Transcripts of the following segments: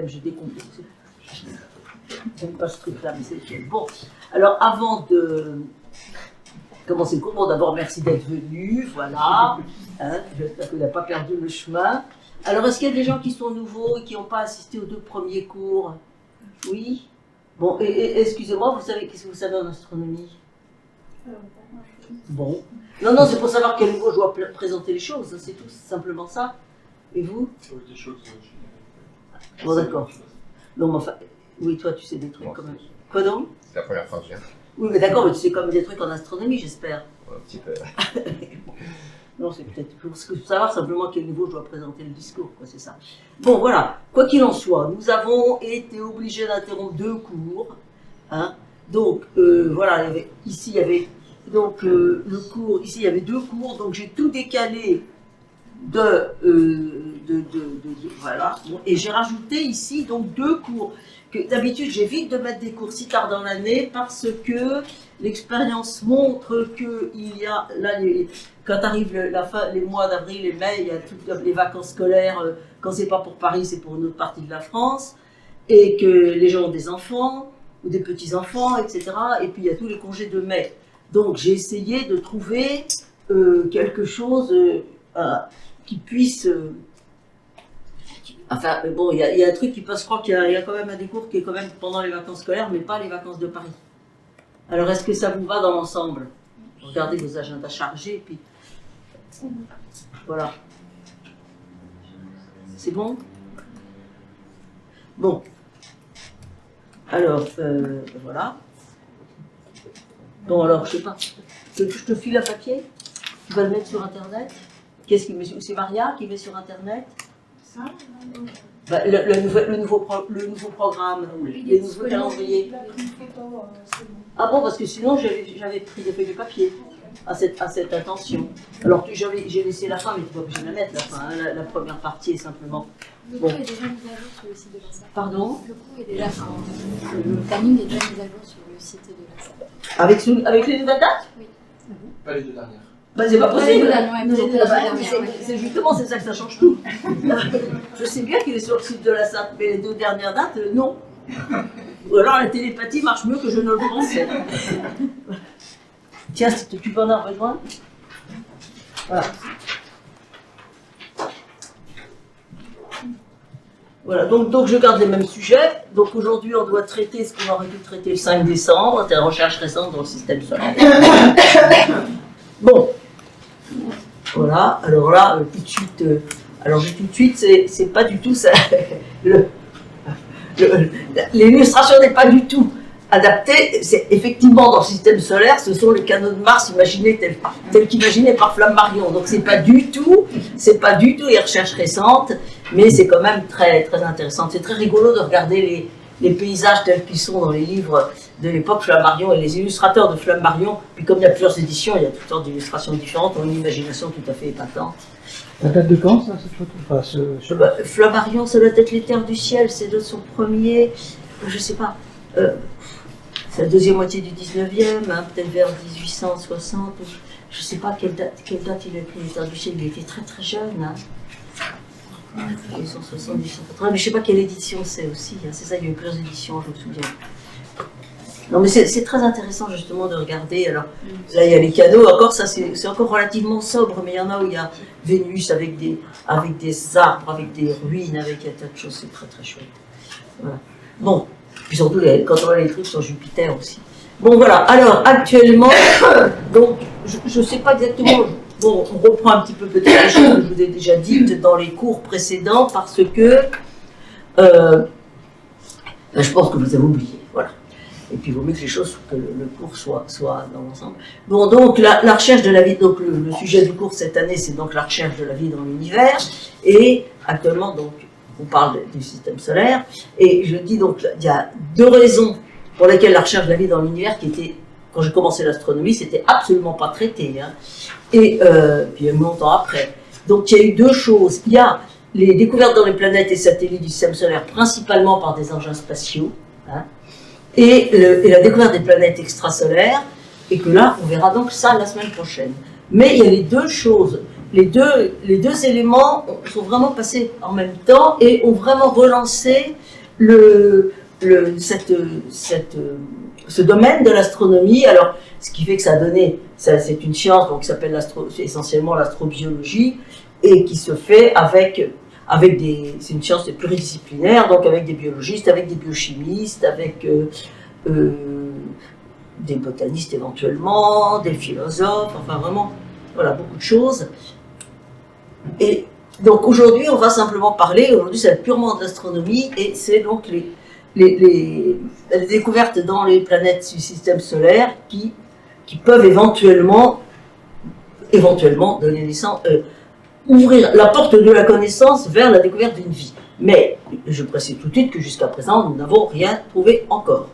système, j'ai décompté. J'aime pas ce truc-là, mais c'est bon. Alors, avant de commencer le cours, bon, d'abord, merci d'être venu, voilà. Hein, j'espère qu'on n'a pas perdu le chemin. Alors, est-ce qu'il y a des gens qui sont nouveaux et qui n'ont pas assisté aux 2 premiers cours? Oui? Bon, et excusez-moi, vous savez, qu'est-ce que vous savez en astronomie? Bon. Non, non, c'est pour savoir quel niveau je dois présenter les choses, c'est tout, c'est simplement ça. Et vous? Des choses. Bon, d'accord. Non, mais enfin, oui, toi, tu sais des trucs quand même. Quoi donc? C'est la première fois que je viens. Oui, mais d'accord, mais tu sais quand même des trucs en astronomie, j'espère. Un petit peu. Non, c'est peut-être pour savoir simplement à quel niveau je dois présenter le discours, quoi, c'est ça. Bon, voilà, quoi qu'il en soit, nous avons été obligés d'interrompre 2 cours. Hein. Donc, voilà, ici, il y avait donc, le cours, ici, il y avait 2 cours, donc j'ai tout décalé voilà. Bon, et j'ai rajouté ici, donc, 2 cours. D'habitude, j'évite de mettre des cours si tard dans l'année parce que l'expérience montre qu'il y a, là, quand arrive les mois d'avril et mai, il y a toutes les vacances scolaires, quand c'est pas pour Paris, c'est pour une autre partie de la France, et que les gens ont des enfants, ou des petits-enfants, etc. Et puis il y a tous les congés de mai. Donc j'ai essayé de trouver quelque chose qui puisse... Enfin, bon, il y a un truc qui passe, je crois qu'il y a quand même un des cours qui est quand même pendant les vacances scolaires, mais pas les vacances de Paris. Alors, est-ce que ça vous va dans l'ensemble? Regardez vos agendas chargés, puis... Voilà. C'est bon? Bon. Alors, voilà. Bon, alors, je sais pas. Je te file un papier? Tu vas le mettre sur Internet? Qu'est-ce qui met? C'est Maria qui met sur Internet? Bah, le nouveau programme, oui. Les nouveaux calendriers. Ah bon, parce que sinon j'avais pris des feuilles de papier à cette intention. Alors j'ai laissé la fin, mais tu vas obligé de la mettre la fin. Hein, la première partie est simplement. Le cours est déjà mis à jour sur le site de l'ASA. Pardon? Le cours est déjà. Le planning est déjà mis à jour sur le site de l'ASA. Avec les nouvelles dates? Oui. Pas les 2 dernières. Bah, c'est pas possible. C'est justement, c'est ça que ça change tout. Je sais bien qu'il est sur le site de la SAT, mais les 2 dernières dates, non. Ou alors la télépathie marche mieux que je ne le pensais. Tiens, si tu peux en avoir besoin. Voilà. Voilà, donc je garde les mêmes sujets. Donc aujourd'hui, on doit traiter ce qu'on aurait pu traiter le 5 décembre, c'est la recherche récente dans le système solaire. Bon. Voilà, alors là, tout de suite, c'est pas du tout ça. L'illustration n'est pas du tout adaptée. C'est effectivement dans le système solaire, ce sont les canaux de Mars imaginés tels qu'imaginés par Flammarion. Donc c'est pas du tout les recherches récentes, mais c'est quand même très très intéressant. C'est très rigolo de regarder les paysages tels qu'ils sont dans les livres de l'époque Flammarion et les illustrateurs de Flammarion. Puis comme il y a plusieurs éditions, il y a toutes sortes d'illustrations différentes, ont une imagination tout à fait épatante. Ça date de quand, ça, cette photo? Enfin, Flammarion, ça doit être les terres du ciel, c'est de son premier, je sais pas, c'est la deuxième moitié du 19e, hein, peut-être vers 1860, je sais pas quelle date il a écrit les terres du ciel, il était très très jeune. Hein. 1870, 1880, mais je sais pas quelle édition c'est aussi, hein, c'est ça, il y a eu plusieurs éditions, je me souviens. Non mais c'est très intéressant justement de regarder, alors là il y a les canaux, encore ça c'est encore relativement sobre, mais il y en a où il y a Vénus avec des arbres, avec des ruines, avec un tas de choses, c'est très très chouette. Voilà. Bon, puis surtout quand on voit les trucs sur Jupiter aussi. Bon voilà, alors actuellement, donc je sais pas exactement, bon on reprend un petit peu peut-être les choses que je vous ai déjà dites dans les cours précédents parce que je pense que vous avez oublié, voilà. Et puis il vaut mieux que les choses, que le cours soit dans l'ensemble. Bon, donc la recherche de la vie, donc le sujet du cours cette année, c'est donc la recherche de la vie dans l'univers. Et actuellement, donc, on parle du système solaire. Et je dis donc, il y a 2 raisons pour lesquelles la recherche de la vie dans l'univers, qui était, quand j'ai commencé l'astronomie, c'était absolument pas traité. Hein. Et puis longtemps après. Donc il y a eu 2 choses. Il y a les découvertes dans les planètes et satellites du système solaire, principalement par des engins spatiaux. Hein. Et la découverte des planètes extrasolaires, et que là, on verra donc ça la semaine prochaine. Mais il y a les 2 choses les deux éléments sont vraiment passés en même temps et ont vraiment relancé ce domaine de l'astronomie. Alors, ce qui fait que ça a donné, c'est une science donc, qui s'appelle essentiellement l'astrobiologie et qui se fait c'est une science pluridisciplinaire, donc avec des biologistes, avec des biochimistes, avec des botanistes éventuellement, des philosophes, enfin vraiment, voilà, beaucoup de choses. Et donc aujourd'hui, on va simplement parler, aujourd'hui c'est purement d'astronomie, et c'est donc les découvertes dans les planètes du système solaire qui peuvent éventuellement donner naissance, ouvrir la porte de la connaissance vers la découverte d'une vie. Mais je précise tout de suite que jusqu'à présent, nous n'avons rien trouvé encore.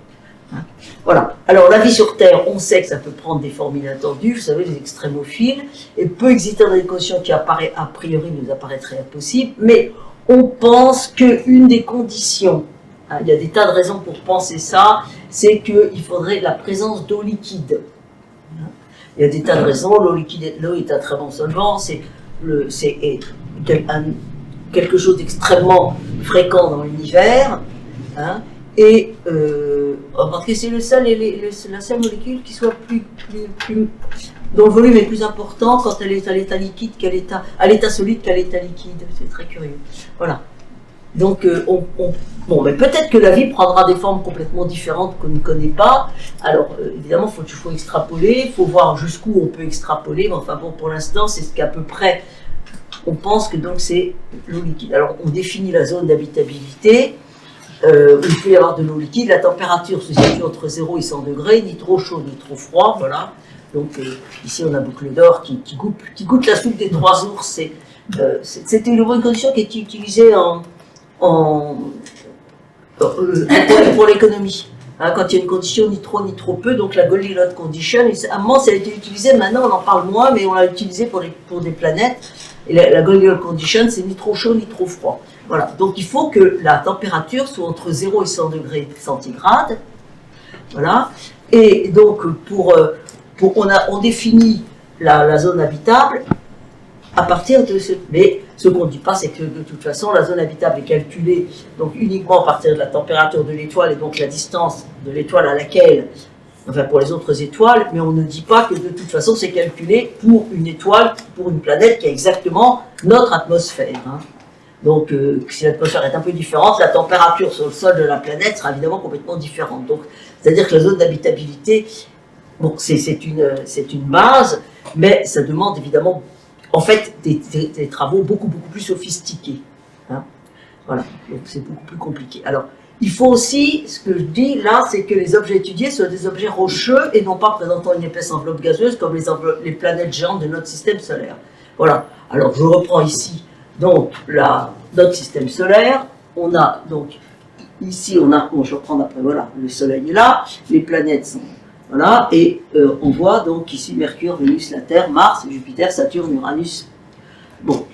Hein, voilà. Alors la vie sur Terre, on sait que ça peut prendre des formes inattendues, vous savez, les extrémophiles, et peut exister dans des conditions qui a priori nous apparaîtraient impossibles, mais on pense qu'une des conditions, hein, il y a des tas de raisons pour penser ça, c'est qu'il faudrait la présence d'eau liquide. Il y a des tas de raisons, l'eau est un très bon solvant, c'est quelque chose d'extrêmement fréquent dans l'univers, hein, et remarquez, c'est la seule molécule qui soit dont le volume est plus important quand elle est à l'état liquide à l'état solide qu'à l'état liquide. C'est très curieux. Voilà. Donc, bon, mais peut-être que la vie prendra des formes complètement différentes qu'on ne connaît pas. Alors, évidemment, il faut extrapoler, il faut voir jusqu'où on peut extrapoler, mais enfin bon, pour l'instant, c'est ce qu'à peu près, on pense que donc c'est l'eau liquide. Alors, on définit la zone d'habitabilité, où il peut y avoir de l'eau liquide, la température se situe entre 0 et 100 degrés, ni trop chaud, ni trop froid, voilà. Donc, ici, on a Boucle d'Or qui goûte la soupe des 3 ours. C'était une bonne condition qui est utilisée pour l'économie. Hein, quand il y a une condition ni trop ni trop peu, donc la Goldilocks condition, à un moment ça a été utilisé, maintenant on en parle moins, mais on l'a utilisé pour des planètes, et la Goldilocks condition c'est ni trop chaud ni trop froid. Voilà, donc il faut que la température soit entre 0 et 100 degrés centigrades, voilà, et donc on définit la zone habitable à partir de ce... Mais ce qu'on ne dit pas, c'est que de toute façon, la zone habitable est calculée donc uniquement à partir de la température de l'étoile et donc la distance de l'étoile à laquelle, enfin pour les autres étoiles, mais on ne dit pas que de toute façon c'est calculé pour une étoile, pour une planète qui a exactement notre atmosphère. Hein. Donc si l'atmosphère est un peu différente, la température sur le sol de la planète sera évidemment complètement différente. Donc, c'est-à-dire que la zone d'habitabilité, bon, c'est une base, mais ça demande évidemment en fait, des travaux beaucoup plus sophistiqués. Hein. Voilà, donc c'est beaucoup plus compliqué. Alors, il faut aussi, ce que je dis là, c'est que les objets étudiés soient des objets rocheux et non pas présentant une épaisse enveloppe gazeuse comme les planètes géantes de notre système solaire. Voilà, alors je reprends ici donc notre système solaire. On a donc, ici, bon, je reprends après, voilà, le Soleil est là, les planètes sont... Voilà, et on voit donc ici Mercure, Vénus, la Terre, Mars, Jupiter, Saturne, Uranus, bon,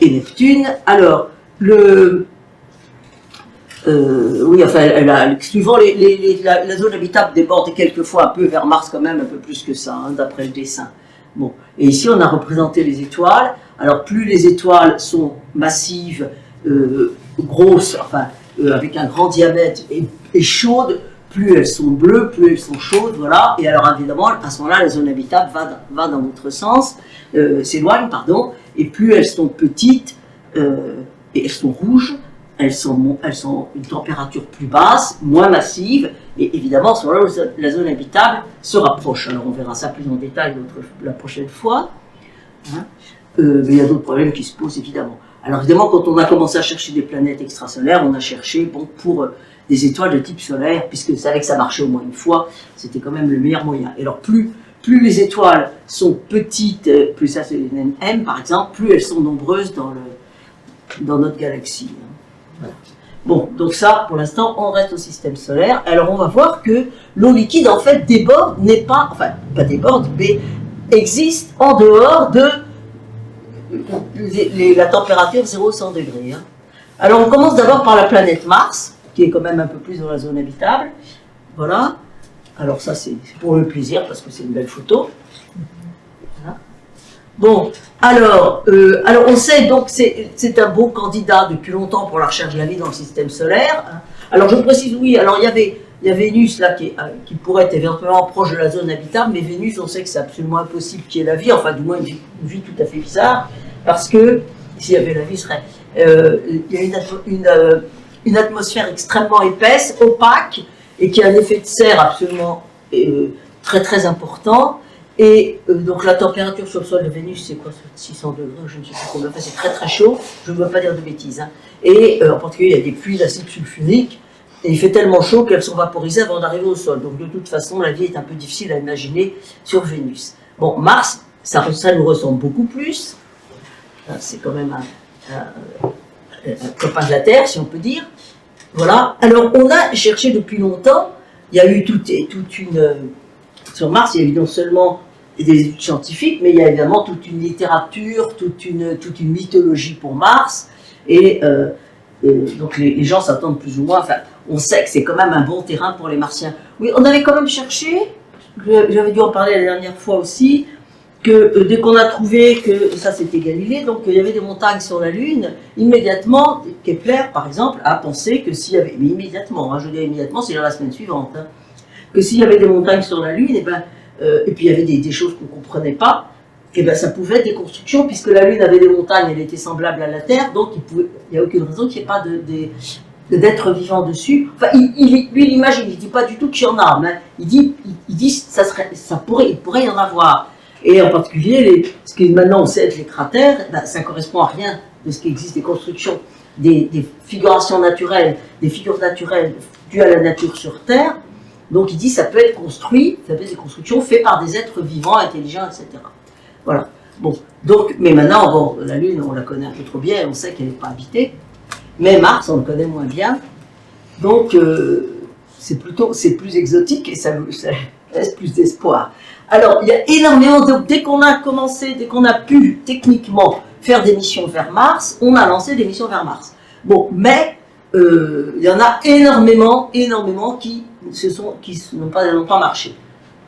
et Neptune. Alors, oui, enfin, suivant la zone habitable déborde quelquefois un peu vers Mars quand même, un peu plus que ça, hein, d'après le dessin. Bon, et ici on a représenté les étoiles. Alors, plus les étoiles sont massives, grosses, enfin, avec un grand diamètre et chaudes, plus elles sont bleues, plus elles sont chaudes, voilà. Et alors évidemment, à ce moment-là, la zone habitable va dans l'autre sens, s'éloigne, pardon. Et plus elles sont petites, et elles sont rouges, elles sont une température plus basse, moins massive, et évidemment, à ce moment-là, la zone habitable se rapproche. Alors on verra ça plus en détail la prochaine fois. Hein. Mais il y a d'autres problèmes qui se posent, évidemment. Alors évidemment, quand on a commencé à chercher des planètes extrasolaires, on a cherché, bon, pour... des étoiles de type solaire, puisque vous savez que ça marchait au moins une fois, c'était quand même le meilleur moyen. Et alors plus les étoiles sont petites, plus ça c'est une M par exemple, plus elles sont nombreuses dans notre galaxie. Voilà. Bon, donc ça, pour l'instant, on reste au système solaire. Alors on va voir que l'eau liquide, en fait, pas déborde, mais existe en dehors de la température 0-100 degrés. Hein. Alors on commence d'abord par la planète Mars, qui est quand même un peu plus dans la zone habitable. Voilà. Alors ça, c'est pour le plaisir, parce que c'est une belle photo. Voilà. Bon, Alors on sait donc c'est un beau candidat depuis longtemps pour la recherche de la vie dans le système solaire. Alors je précise, oui, alors il y a Vénus là qui pourrait être éventuellement proche de la zone habitable, mais Vénus, on sait que c'est absolument impossible qu'il y ait la vie, enfin du moins une vie tout à fait bizarre, parce que s'il y avait la vie, il y a une atmosphère extrêmement épaisse, opaque, et qui a un effet de serre absolument très très important. Et donc la température sur le sol de Vénus, c'est quoi, 600 degrés, je ne sais plus combien, enfin c'est très très chaud, je ne veux pas dire de bêtises. Hein. Et en particulier, il y a des pluies d'acide sulfurique, et il fait tellement chaud qu'elles sont vaporisées avant d'arriver au sol. Donc de toute façon, la vie est un peu difficile à imaginer sur Vénus. Bon, Mars, ça nous ressemble beaucoup plus. C'est quand même un copain de la Terre, si on peut dire. Voilà. Alors on a cherché depuis longtemps, il y a eu toute une... Sur Mars, il y a eu non seulement des études scientifiques, mais il y a évidemment toute une littérature, toute une mythologie pour Mars. Et donc les gens s'attendent plus ou moins, enfin, on sait que c'est quand même un bon terrain pour les Martiens. Oui, on avait quand même cherché, j'avais dû en parler la dernière fois aussi, que dès qu'on a trouvé que, ça c'était Galilée, donc il y avait des montagnes sur la Lune, immédiatement, Kepler par exemple, a pensé que s'il y avait, mais immédiatement, hein, je dis immédiatement, c'est dans la semaine suivante, hein, que s'il y avait des montagnes sur la Lune, et puis il y avait des choses qu'on ne comprenait pas, et ben ça pouvait être des constructions, puisque la Lune avait des montagnes, elle était semblable à la Terre, donc il n'y a aucune raison qu'il n'y ait pas d'êtres vivants dessus. Enfin, lui, il imagine, il ne dit pas du tout qu'il y en a, mais il dit il pourrait y en avoir. Et en particulier, ce que maintenant on sait être les cratères, ben, ça ne correspond à rien de ce qui existe, des constructions, des figurations naturelles, des figures naturelles dues à la nature sur Terre. Donc il dit ça peut être construit, ça peut être des constructions faites par des êtres vivants, intelligents, etc. Voilà. Bon, donc, mais maintenant, bon, la Lune, on la connaît un peu trop bien, on sait qu'elle n'est pas habitée. Mais Mars, on le connaît moins bien. Donc, c'est plus exotique et ça laisse plus d'espoir. Alors, il y a énormément, donc dès qu'on a pu techniquement faire des missions vers Mars, on a lancé des missions vers Mars. Bon, mais il y en a énormément qui n'ont pas marché.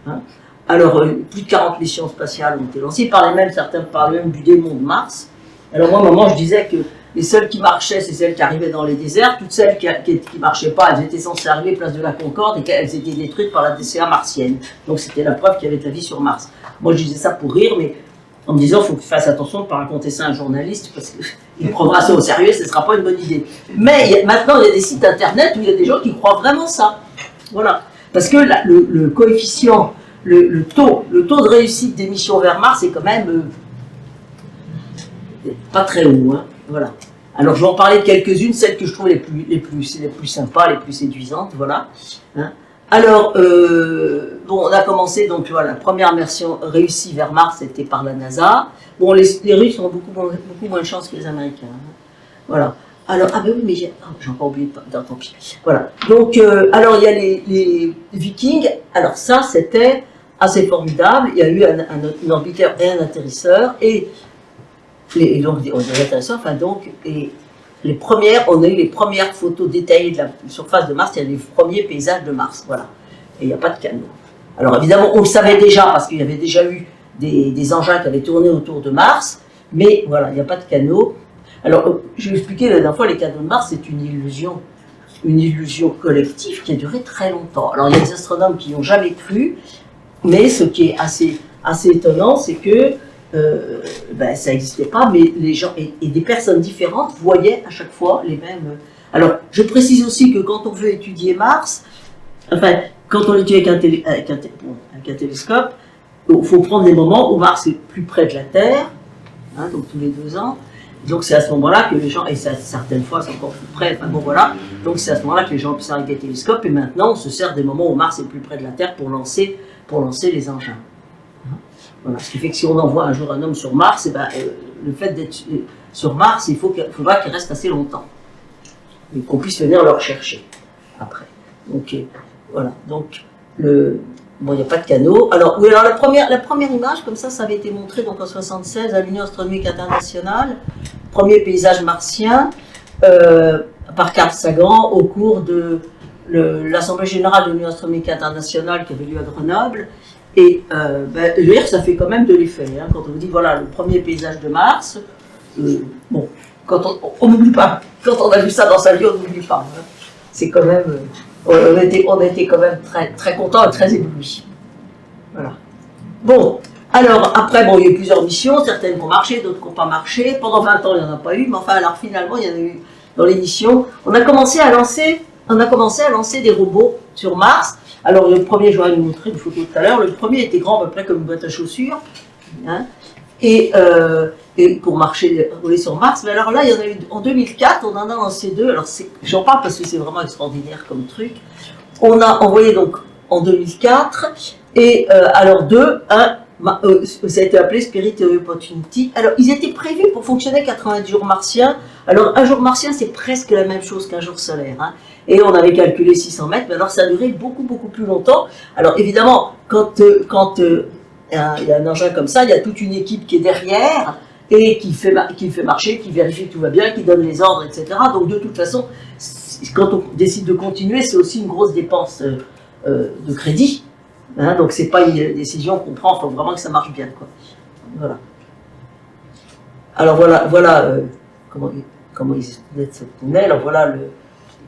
Hein. Alors, plus de 40 missions spatiales ont été lancées, certains parlaient même du démon de Mars. Alors moi, à un moment, je disais que les seules qui marchaient, c'est celles qui arrivaient dans les déserts. Toutes celles qui ne marchaient pas, elles étaient censées arriver place de la Concorde et qu'elles étaient détruites par la DCA martienne. Donc c'était la preuve qu'il y avait de la vie sur Mars. Moi, je disais ça pour rire, mais en me disant, il faut que tu fasses attention de ne pas raconter ça à un journaliste, parce qu'il prendra ça au sérieux et ce ne sera pas une bonne idée. Mais maintenant, il y a des sites internet où il y a des gens qui croient vraiment ça. Voilà. Parce que le coefficient, le taux de réussite des missions vers Mars est quand même pas très haut. Hein. Voilà. Alors, je vais en parler de quelques-unes, celles que je trouve les plus sympas, les plus séduisantes. Voilà. Hein. Alors, bon, on a commencé, donc voilà, la première mission réussie vers Mars, c'était par la NASA. Bon, les Russes ont beaucoup moins de chance que les Américains. Hein. Voilà. Alors, ah ben oui, mais j'ai encore oublié, tant pis. Voilà. Donc, alors, il y a les Vikings. Alors, ça, c'était assez formidable. Il y a eu un orbiteur et un atterrisseur. Et donc, des atterrisseurs, enfin, donc, et on a eu les premières photos détaillées de la surface de Mars, il y a les premiers paysages de Mars, voilà. Et il n'y a pas de canaux. Alors évidemment, on le savait déjà, parce qu'il y avait déjà eu des engins qui avaient tourné autour de Mars, mais voilà, il n'y a pas de canaux. Alors, je vais expliquer la dernière fois, les canaux de Mars, c'est une illusion collective qui a duré très longtemps. Alors, il y a des astronomes qui n'y ont jamais cru, mais ce qui est assez étonnant, c'est que ça n'existait pas, mais les gens et des personnes différentes voyaient à chaque fois les mêmes. Alors, je précise aussi que quand on veut étudier Mars, enfin, quand on l'étudie avec un télescope, il faut prendre des moments où Mars est plus près de la Terre, hein, donc tous les 2 ans. Donc c'est à ce moment-là que les gens, et certaines fois c'est encore plus près, enfin bon voilà, donc c'est à ce moment-là que les gens observent avec des télescopes, et maintenant on se sert des moments où Mars est plus près de la Terre pour lancer les engins. Voilà. Ce qui fait que si on envoie un jour un homme sur Mars, le fait d'être sur Mars, il faudra qu'il reste assez longtemps. Et qu'on puisse venir le rechercher après. Donc voilà. Donc bon, il n'y a pas de canaux. Alors, oui, alors la première image, comme ça avait été montré donc en 1976 à l'Union astronomique internationale, premier paysage martien, par Carl Sagan au cours de l'Assemblée générale de l'Union astronomique internationale qui avait lieu à Grenoble. Et je veux dire, ça fait quand même de l'effet. Hein, quand on vous dit, voilà, le premier paysage de Mars, bon, quand on n'oublie pas. Quand on a vu ça dans sa vie, on n'oublie pas. Hein. C'est quand même, on était quand même très, très contents et très éblouis. Voilà. Bon, alors après, bon, il y a eu plusieurs missions, certaines qui ont marché, d'autres qui n'ont pas marché. Pendant 20 ans, il n'y en a pas eu, mais enfin, alors finalement, il y en a eu dans les missions. On a commencé à lancer des robots sur Mars. Alors le premier, je vais vous montrer une photo tout à l'heure, le premier était grand à peu près comme une boîte à chaussures, hein, et pour rouler sur Mars. Mais alors là, il y en a eu en 2004, on en a lancé 2. Alors j'en parle parce que c'est vraiment extraordinaire comme truc. On a envoyé donc en 2004, et alors 2, ça a été appelé Spirit Opportunity. Alors ils étaient prévus pour fonctionner 90 jours martiens. Alors un jour martien, c'est presque la même chose qu'un jour solaire, hein. Et on avait calculé 600 mètres, mais alors ça a duré beaucoup, beaucoup plus longtemps. Alors évidemment, quand il y a un engin comme ça, il y a toute une équipe qui est derrière et qui le fait marcher, qui vérifie que tout va bien, qui donne les ordres, etc. Donc de toute façon, quand on décide de continuer, c'est aussi une grosse dépense de crédit. Hein, donc c'est pas une décision qu'on prend, il faut vraiment que ça marche bien, quoi. Voilà. Alors voilà comment ils se tenaient. Alors voilà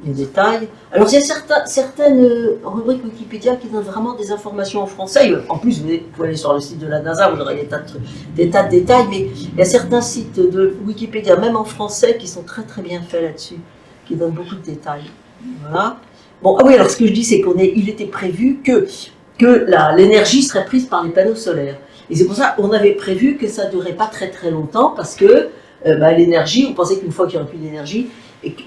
les détails. Alors il y a certaines rubriques Wikipédia qui donnent vraiment des informations en français. En plus, vous pouvez aller sur le site de la NASA, vous aurez des tas de détails, mais il y a certains sites de Wikipédia, même en français, qui sont très très bien faits là-dessus, qui donnent beaucoup de détails. Voilà. Bon, ah oui, alors ce que je dis, c'est qu'il était prévu que l'énergie serait prise par les panneaux solaires. Et c'est pour ça qu'on avait prévu que ça ne durait pas très très longtemps, parce que l'énergie, on pensait qu'une fois qu'il n'y aurait plus d'énergie,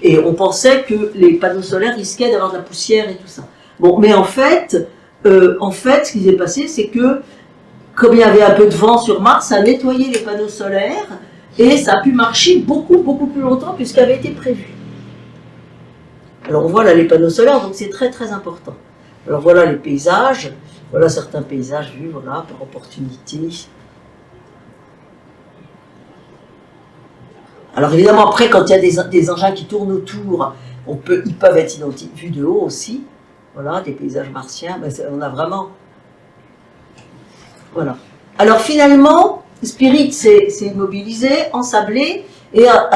et on pensait que les panneaux solaires risquaient d'avoir de la poussière et tout ça. Bon, mais en fait, ce qui s'est passé, c'est que, comme il y avait un peu de vent sur Mars, ça a nettoyé les panneaux solaires, et ça a pu marcher beaucoup, beaucoup plus longtemps que ce qui avait été prévu. Alors on voit là les panneaux solaires, donc c'est très très important. Alors voilà les paysages, voilà certains paysages vus, voilà, par opportunité. Alors évidemment, après, quand il y a des engins qui tournent autour, ils peuvent être vus de haut aussi. Voilà, des paysages martiens, ben, on a vraiment... Voilà. Alors finalement, Spirit s'est immobilisé, ensablé, et a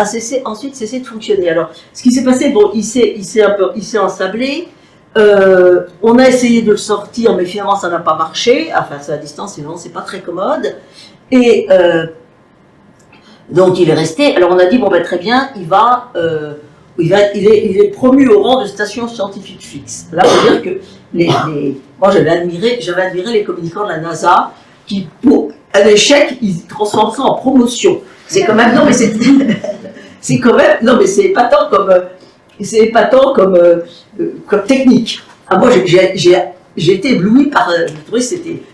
ensuite cessé de fonctionner. Alors, ce qui s'est passé, bon, il s'est ensablé, on a essayé de le sortir, mais finalement ça n'a pas marché, enfin c'est à distance, évidemment c'est pas très commode, et donc il est resté. Alors on a dit, bon ben très bien, il est promu au rang de station scientifique fixe. Là, on veut dire que moi j'avais admiré les communicants de la NASA qui, pour un échec, ils transforment ça en promotion. C'est quand même, non mais c'est quand même, non mais c'est épatant comme technique. Ah, moi j'ai été ébloui par, je trouvais que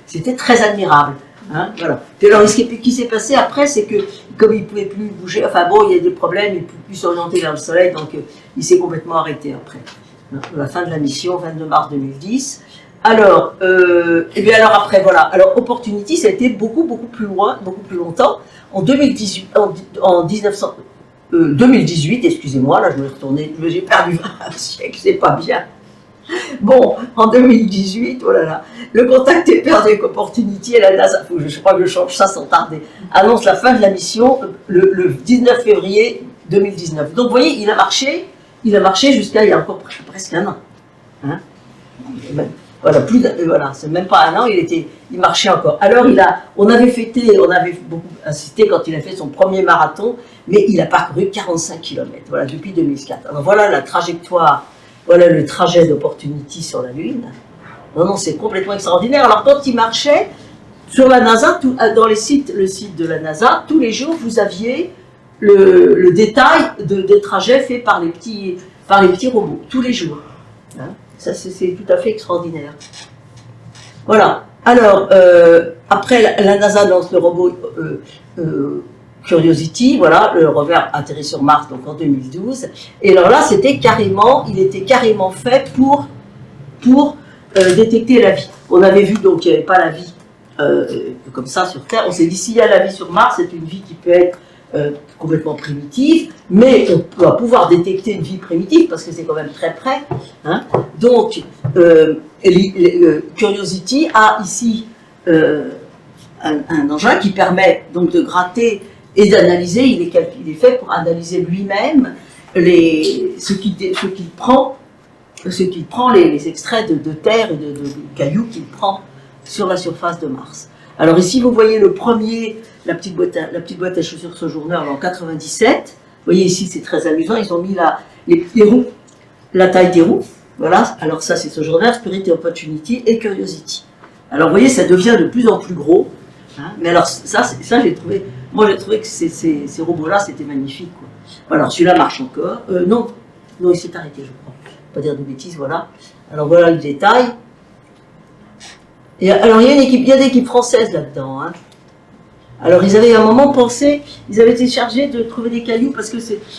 c'était très admirable. Hein, voilà. Puis alors, ce qui s'est passé après, c'est que comme il ne pouvait plus bouger, enfin bon, il y a des problèmes, il ne pouvait plus s'orienter vers le soleil, donc il s'est complètement arrêté après. Hein, à la fin de la mission, 22 mars 2010. Alors, et bien alors après, voilà. Alors, Opportunity, ça a été beaucoup, beaucoup plus loin, beaucoup plus longtemps. En 2018, en 2018, excusez-moi, là je me suis retournée, j'ai perdu un siècle, c'est pas bien. Bon, en 2018, oh là là, le contact est perdu avec Opportunity et la NASA, je crois que je change ça sans tarder, annonce la fin de la mission le 19 février 2019. Donc vous voyez, il a marché jusqu'à il y a encore presque un an. Hein, voilà, c'est même pas un an, il marchait encore. Alors on avait beaucoup insisté quand il a fait son premier marathon, mais il a parcouru 45 km, voilà, depuis 2004. Alors voilà la trajectoire. Voilà le trajet d'Opportunity sur la Lune. Non, c'est complètement extraordinaire. Alors quand il marchait, sur la NASA, dans le site de la NASA, tous les jours, vous aviez le détail des trajets faits par les petits robots, tous les jours. Hein, ça, c'est tout à fait extraordinaire. Voilà. Alors, après, la NASA lance le robot Curiosity, voilà, le rover atterrit sur Mars donc en 2012. Et alors là, il était carrément fait pour détecter la vie. On avait vu donc qu'il n'y avait pas la vie comme ça sur Terre. On s'est dit, s'il y a la vie sur Mars, c'est une vie qui peut être complètement primitive, mais on va pouvoir détecter une vie primitive parce que c'est quand même très près. Hein. Donc, Curiosity a ici un engin qui permet donc de gratter et d'analyser. Il est fait pour analyser lui-même ce qu'il prend les extraits de terre et de cailloux qu'il prend sur la surface de Mars. Alors ici, vous voyez le premier, la petite boîte à chaussures Sojourner en 97. Vous voyez ici, c'est très amusant. Ils ont mis les roues, la taille des roues. Voilà. Alors ça, c'est Sojourner, Spirit et Opportunity et Curiosity. Alors vous voyez, ça devient de plus en plus gros. Hein. Mais alors ça j'ai trouvé que ces robots-là, c'était magnifique, quoi. Alors celui-là marche encore. Non, il s'est arrêté, je crois. Pas dire de bêtises, voilà. Alors voilà le détail. Et alors il y a des équipes françaises là-dedans. Hein. Alors ils avaient à un moment pensé, ils avaient été chargés de trouver des cailloux parce que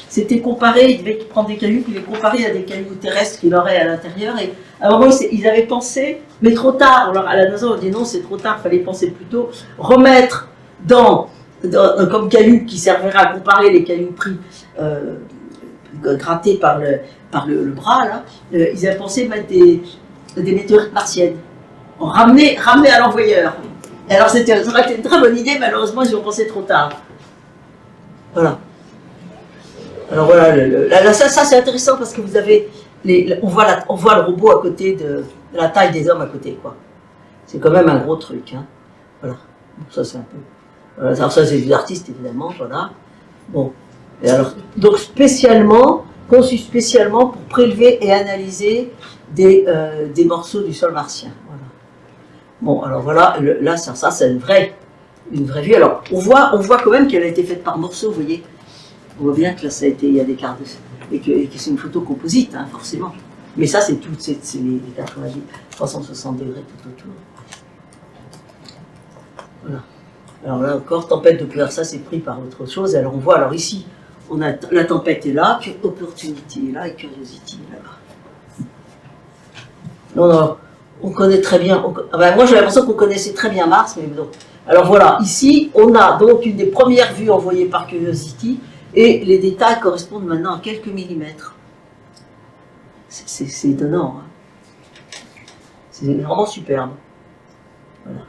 c'était comparé, ils devaient prendre des cailloux puis les comparer à des cailloux terrestres qu'il aurait à l'intérieur. Et à un moment ils avaient pensé, mais trop tard. Alors à la NASA on dit non, c'est trop tard, il fallait penser plutôt remettre comme cailloux qui servirait à comparer les cailloux pris grattés par le bras là. Ils avaient pensé mettre des météorites martiennes. Ramener à l'envoyeur. Et alors ça aurait été une très bonne idée, malheureusement ils y ont pensé trop tard. Voilà. Alors voilà, ça c'est intéressant parce que vous avez, on voit le robot à côté de la taille des hommes à côté, quoi. C'est quand même un gros truc, hein. Voilà. Ça c'est un peu. Voilà. Alors ça c'est des artistes évidemment, voilà. Bon. Et alors, donc conçu spécialement pour prélever et analyser des morceaux du sol martien. Voilà. Bon, alors voilà, là, ça c'est une vraie vue. Alors, on voit quand même qu'elle a été faite par morceaux, vous voyez. On voit bien que là, il y a des quarts et que c'est une photo composite, hein, forcément. Mais ça, c'est les 90, 360 degrés tout autour. Voilà. Alors là encore, tempête de couleur, ça c'est pris par autre chose. Alors on voit, alors ici, on a la tempête est là, Opportunity est là et Curiosity est là-bas. Non, on connaît très bien. Moi j'ai l'impression qu'on connaissait très bien Mars, mais bon. Alors voilà, ici, on a donc une des premières vues envoyées par Curiosity et les détails correspondent maintenant à quelques millimètres. C'est étonnant. Hein. C'est vraiment superbe. Voilà.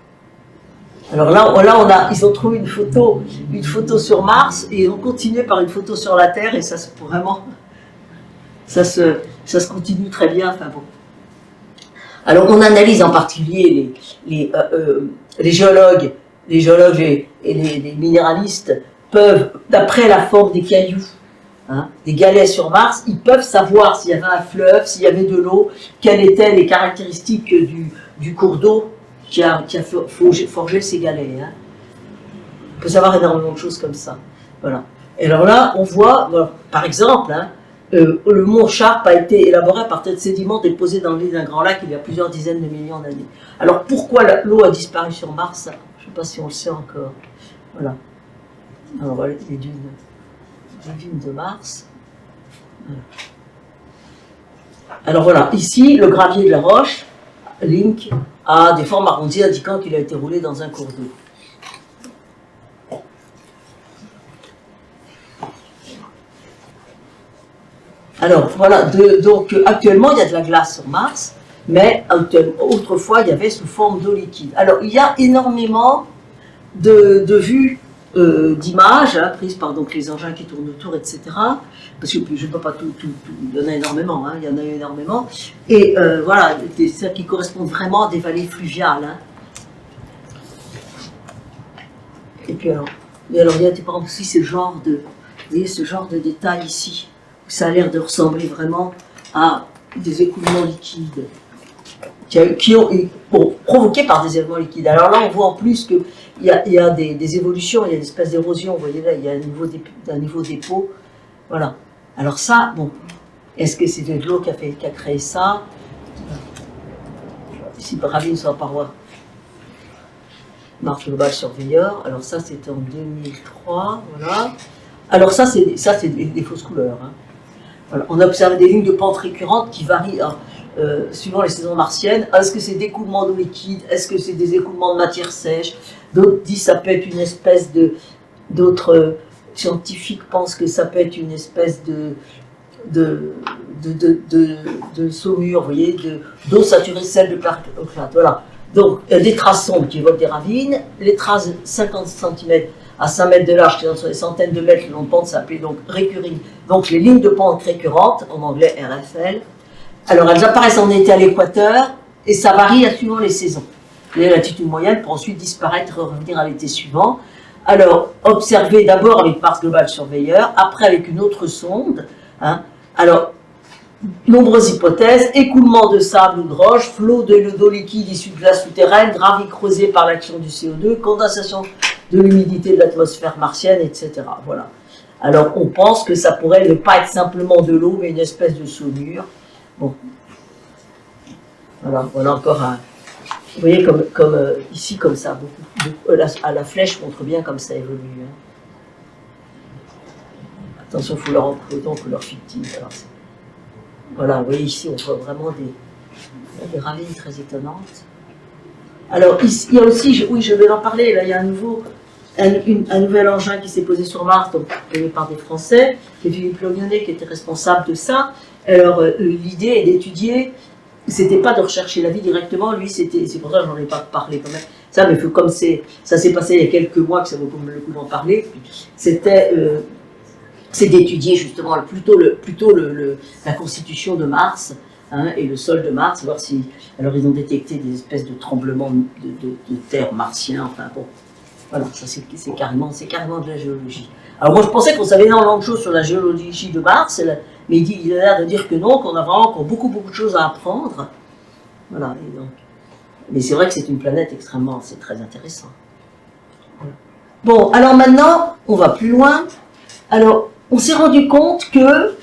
Alors là, ils ont trouvé une photo sur Mars et ils ont continué par une photo sur la Terre et ça se continue très bien. Enfin bon. Alors on analyse en particulier les géologues et les minéralistes peuvent, d'après la forme des cailloux, hein, des galets sur Mars, ils peuvent savoir s'il y avait un fleuve, s'il y avait de l'eau, quelles étaient les caractéristiques du cours d'eau qui a forgé ces galets. Hein. On peut savoir énormément de choses comme ça. Voilà. Et alors là, on voit, voilà, par exemple, hein, le mont Sharp a été élaboré à partir de sédiments déposés dans le lit d'un grand lac il y a plusieurs dizaines de millions d'années. Alors pourquoi l'eau a disparu sur Mars? Je ne sais pas si on le sait encore. Voilà. Alors voilà les dunes de Mars. Voilà. Alors voilà, ici, le gravier de la roche, Link, a des formes arrondies indiquant qu'il a été roulé dans un cours d'eau. Alors voilà, donc actuellement il y a de la glace sur Mars, mais autrefois il y avait sous forme d'eau liquide. Alors il y a énormément de vues d'images hein, prises par donc, les engins qui tournent autour, etc. Parce que je ne peux pas tout, il y en a énormément, hein, il y en a énormément. Et voilà, ça qui correspond vraiment à des vallées fluviales. Hein. Et puis alors il y a par exemple aussi ce genre de détail ici. Ça a l'air de ressembler vraiment à des écoulements liquides qui ont provoqués par des éléments liquides. Alors là, on voit en plus qu'il y a des évolutions, il y a une espèce d'érosion. Vous voyez là, il y a un niveau dépôt. Voilà. Alors ça, bon, est-ce que c'est de l'eau qui a créé ça? Ici, Ravine sur la paroi. Mars Global Surveyor. Alors ça, c'était en 2003. Voilà. Alors ça, c'est des fausses couleurs. Hein. Voilà. On a observé des lignes de pente récurrentes qui varient suivant les saisons martiennes. Est-ce que c'est des écoulements d'eau liquide? Est-ce que c'est des écoulements de matière sèche? D'autres disent que ça peut être une espèce d'autres scientifiques pensent que ça peut être une espèce de saumure, vous voyez, d'eau saturée, sel de plate. Voilà. Donc, des traces sombres qui évoquent des ravines, les traces de 50 cm à 5 mètres de large qui sont sur des centaines de mètres le long de pente s'appellent donc recurring, donc les lignes de pente récurrentes, en anglais RFL. Alors, elles apparaissent en été à l'équateur et ça varie suivant les saisons. Les latitudes moyennes pour ensuite disparaître et revenir à l'été suivant. Alors, observez d'abord avec Mars Global Surveyor, après avec une autre sonde. Hein. Alors, nombreuses hypothèses, écoulement de sable ou de roche, flot d'eau liquide issu de glace souterraine, gravier creusé par l'action du CO2, condensation de l'humidité de l'atmosphère martienne, etc. Voilà. Alors, on pense que ça pourrait ne pas être simplement de l'eau, mais une espèce de saumure. Bon. Voilà encore un... Vous voyez, comme ici, comme ça, la flèche montre bien comme ça évolue. Hein. Attention, il faut leur employer en couleur fictive. Alors, voilà, vous voyez ici, on voit vraiment des ravines très étonnantes. Alors, ici, il y a aussi, oui, je vais en parler, là, il y a un nouvel engin qui s'est posé sur Mars, donc créé par des Français, c'est Philippe Lognonnet qui était responsable de ça. Alors, l'idée est d'étudier, c'était pas de rechercher la vie directement, lui, c'est pour ça que j'en ai pas parlé quand même. Ça, mais comme ça s'est passé il y a quelques mois que ça vaut le coup d'en parler, c'est d'étudier justement plutôt la constitution de Mars, hein, et le sol de Mars, voir si... Alors ils ont détecté des espèces de tremblements de terre martiens, enfin bon, voilà, ça c'est carrément de la géologie. Alors moi je pensais qu'on savait énormément de choses sur la géologie de Mars, mais il a l'air de dire que non, qu'on a vraiment encore beaucoup de choses à apprendre. Voilà, et donc... Mais c'est vrai que c'est une planète c'est très intéressant. Voilà. Bon, alors maintenant, on va plus loin. Alors, on s'est rendu compte que,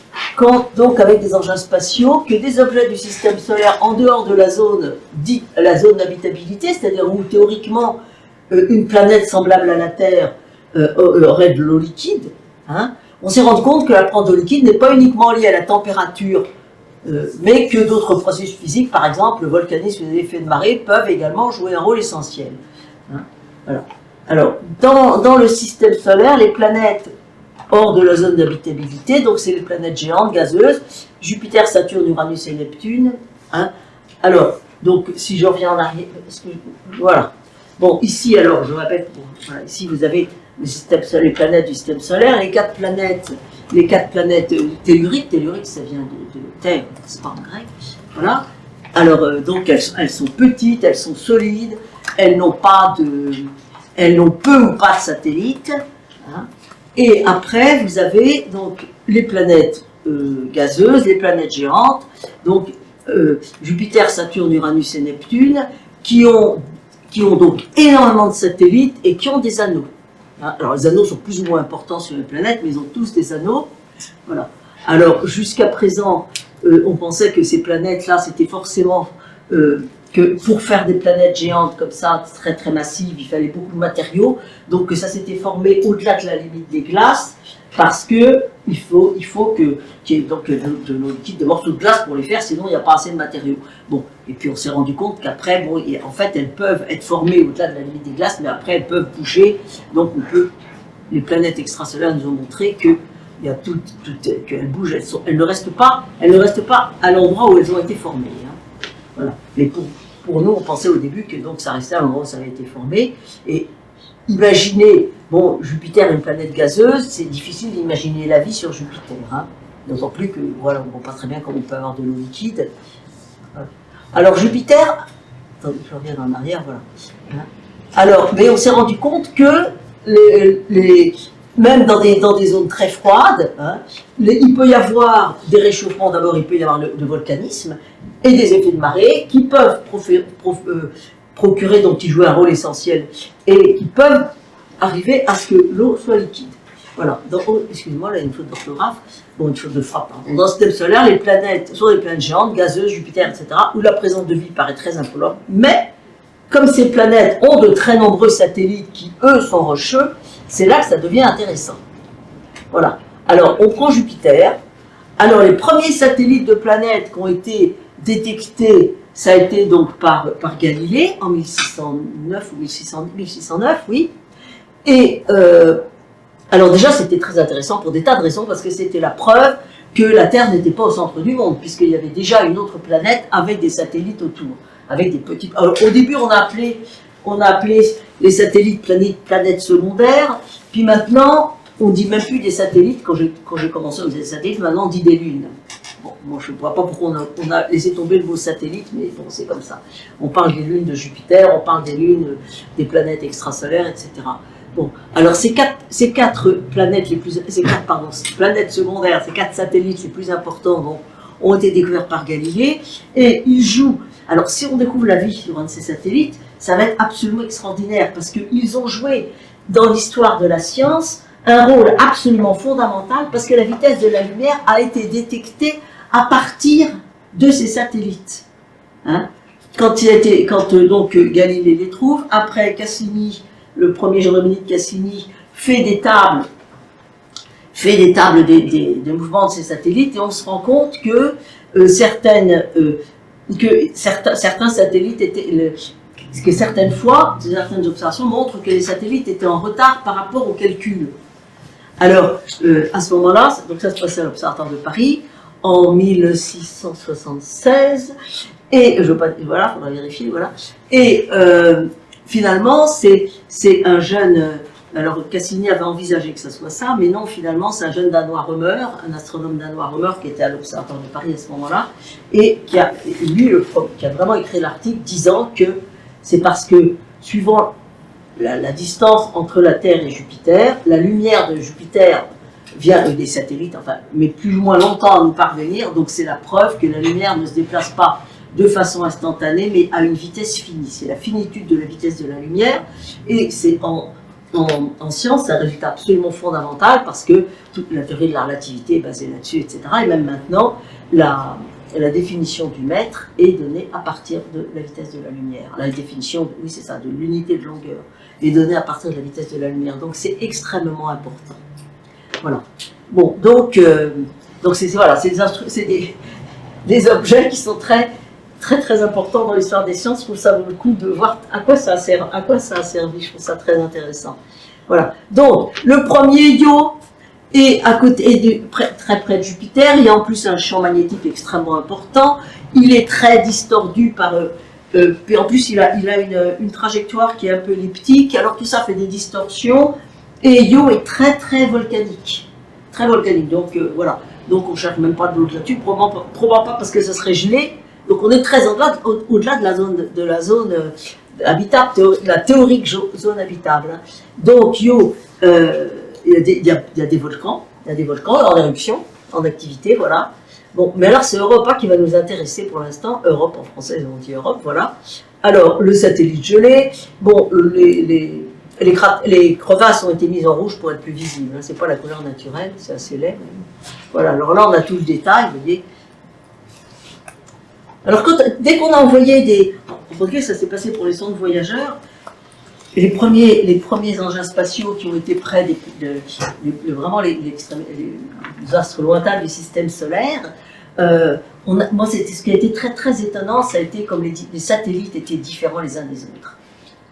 donc avec des engins spatiaux, que des objets du système solaire en dehors de la zone dite la zone d'habitabilité, c'est-à-dire où théoriquement une planète semblable à la Terre aurait de l'eau liquide, hein, on s'est rendu compte que la présence d'eau liquide n'est pas uniquement liée à la température, mais que d'autres processus physiques, par exemple le volcanisme et les effets de marée, peuvent également jouer un rôle essentiel. Hein, voilà. Alors, dans le système solaire, les planètes hors de la zone d'habitabilité, donc c'est les planètes géantes, gazeuses, Jupiter, Saturne, Uranus et Neptune. Hein. Alors, donc si je reviens en arrière, voilà. Bon, ici alors, je répète, voilà, ici vous avez les planètes du système solaire, les quatre planètes telluriques, ça vient de Terre, c'est pas en grec, voilà. Alors, donc elles sont petites, elles sont solides, elles n'ont peu ou pas de satellites, hein. Et après, vous avez donc les planètes gazeuses, les planètes géantes, donc Jupiter, Saturne, Uranus et Neptune, qui ont donc énormément de satellites et qui ont des anneaux. Hein, alors les anneaux sont plus ou moins importants sur les planètes, mais ils ont tous des anneaux. Voilà. Alors jusqu'à présent, on pensait que ces planètes-là, c'était forcément que pour faire des planètes géantes comme ça, très très massives, il fallait beaucoup de matériaux, donc que ça s'était formé au-delà de la limite des glaces, parce que il faut qu'il y ait donc de l'eau liquide, de morceaux de glace pour les faire, sinon il n'y a pas assez de matériaux. Bon, et puis on s'est rendu compte qu'après, bon, en fait, elles peuvent être formées au-delà de la limite des glaces, mais après elles peuvent bouger, donc les planètes extrasolaires nous ont montré que il y a qu'elles bougent, elles ne restent pas à l'endroit où elles ont été formées. Hein. Voilà. Mais pour nous, on pensait au début que donc ça restait à l'endroit où ça avait été formé. Et imaginez, bon, Jupiter est une planète gazeuse, c'est difficile d'imaginer la vie sur Jupiter. Hein. D'autant plus que, voilà, on ne voit pas très bien comment on peut avoir de l'eau liquide. Voilà. Alors Jupiter, attendez, je reviens en arrière, voilà. Hein. Alors, mais on s'est rendu compte que même dans des zones très froides, hein, il peut y avoir des réchauffements, d'abord il peut y avoir le volcanisme, et des effets de marée qui peuvent procurer, donc qui jouent un rôle essentiel, et qui peuvent arriver à ce que l'eau soit liquide. Voilà, excusez-moi, là il y a une faute d'orthographe, bon, une faute de frappe. Hein. Dans le système solaire, les planètes sont des planètes géantes, gazeuses, Jupiter, etc., où la présence de vie paraît très improbable, mais comme ces planètes ont de très nombreux satellites qui, eux, sont rocheux, c'est là que ça devient intéressant. Voilà. Alors, on prend Jupiter. Alors, les premiers satellites de planètes qui ont été détectés, ça a été donc par Galilée, en 1609 ou 1609, oui. Et, alors déjà, c'était très intéressant pour des tas de raisons, parce que c'était la preuve que la Terre n'était pas au centre du monde, puisqu'il y avait déjà une autre planète avec des satellites autour. avec des petits... Alors, au début, on a appelé les satellites planètes secondaires, puis maintenant, on dit même plus des satellites. Quand j'ai commencé, on disait des satellites, maintenant on dit des lunes. Bon, moi je ne vois pas pourquoi on a laissé tomber le mot satellite, mais bon, c'est comme ça. On parle des lunes de Jupiter, on parle des lunes des planètes extrasolaires, etc. Bon, alors ces quatre planètes planètes secondaires, ces 4 satellites les plus importants ont été découverts par Galilée, et ils jouent. Alors si on découvre la vie sur un de ces satellites, ça va être absolument extraordinaire, parce qu'ils ont joué dans l'histoire de la science un rôle absolument fondamental, parce que la vitesse de la lumière a été détectée à partir de ces satellites. Hein? Quand Galilée les trouve, après Cassini, le premier Giovanni de Cassini, fait des tables des mouvements de ces satellites, et on se rend compte que certains satellites étaient... que certaines fois, certaines observations montrent que les satellites étaient en retard par rapport au calcul. Alors, à ce moment-là, donc ça se passait à l'Observatoire de Paris, en 1676, et voilà, il faudra vérifier, voilà. Et finalement, c'est un jeune... Alors, Cassini avait envisagé que ça soit ça, mais non, finalement, c'est un jeune Danois Römer, un astronome danois Römer qui était à l'Observatoire de Paris à ce moment-là, et qui a vraiment écrit l'article disant que c'est parce que, suivant la distance entre la Terre et Jupiter, la lumière de Jupiter vient des satellites, enfin, met plus ou moins longtemps à nous parvenir, donc c'est la preuve que la lumière ne se déplace pas de façon instantanée, mais à une vitesse finie. C'est la finitude de la vitesse de la lumière, et c'est en science, c'est un résultat absolument fondamental, parce que toute la théorie de la relativité est basée là-dessus, etc. Et même maintenant, la définition du mètre est donnée à partir de la vitesse de la lumière. La définition, oui c'est ça, de l'unité de longueur est donnée à partir de la vitesse de la lumière. Donc c'est extrêmement important. Voilà. Bon, donc c'est des objets qui sont très importants dans l'histoire des sciences. Je trouve ça vaut le coup de voir à quoi ça a servi. Je trouve ça très intéressant. Voilà. Donc le premier Io est à côté, très près de Jupiter. Il y a en plus un champ magnétique extrêmement important. Il est très distordu par puis en plus il a une trajectoire qui est un peu elliptique. Alors tout ça fait des distorsions. Et Io est très volcanique. Très volcanique. Donc voilà. Donc on ne cherche même pas de l'autre là-dessus. Probablement pas parce que ça serait gelé. Donc on est très au-delà de la zone habitable, la théorique zone habitable. Donc Io, il y a des volcans en éruption, en activité, voilà. Bon, mais alors c'est Europa qui va nous intéresser pour l'instant. Europe en français, on dit Europe, voilà. Alors le satellite gelé, bon, les crevasses ont été mises en rouge pour être plus visibles. Hein. C'est pas la couleur naturelle, c'est assez laid. Même. Voilà. Alors là, on a tout le détail, vous voyez. Alors dès qu'on a envoyé des... Remarquez, ça s'est passé pour les sondes voyageurs. Les premiers engins spatiaux qui ont été près vraiment les astres lointains du système solaire, moi, ce qui a été très étonnant, ça a été comme les satellites étaient différents les uns des autres.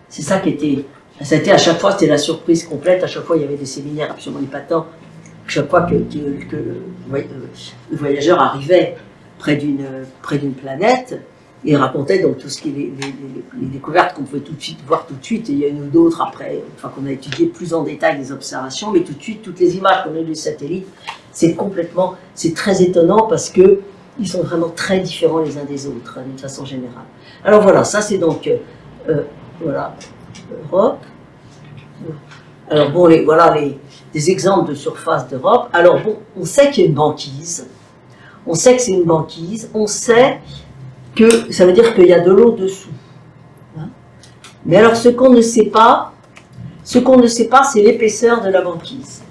C'est ça qui était... Ça a été à chaque fois, c'était la surprise complète. À chaque fois, il y avait des séminaires absolument épatants. Chaque fois que le voyageur arrivait près d'une planète, et racontait donc tout ce qui est les découvertes qu'on pouvait voir tout de suite, et il y a une ou d'autres après, enfin qu'on a étudié plus en détail des observations, mais tout de suite, toutes les images qu'on a eues des satellites, c'est très étonnant parce que ils sont vraiment très différents les uns des autres, d'une façon générale. Alors voilà, ça c'est donc, voilà, Europe. Alors bon, voilà des exemples de surface d'Europe. Alors bon, on sait qu'il y a une banquise, on sait que c'est une banquise, on sait que ça veut dire qu'il y a de l'eau dessous. Hein? Mais alors ce qu'on ne sait pas, c'est l'épaisseur de la banquise.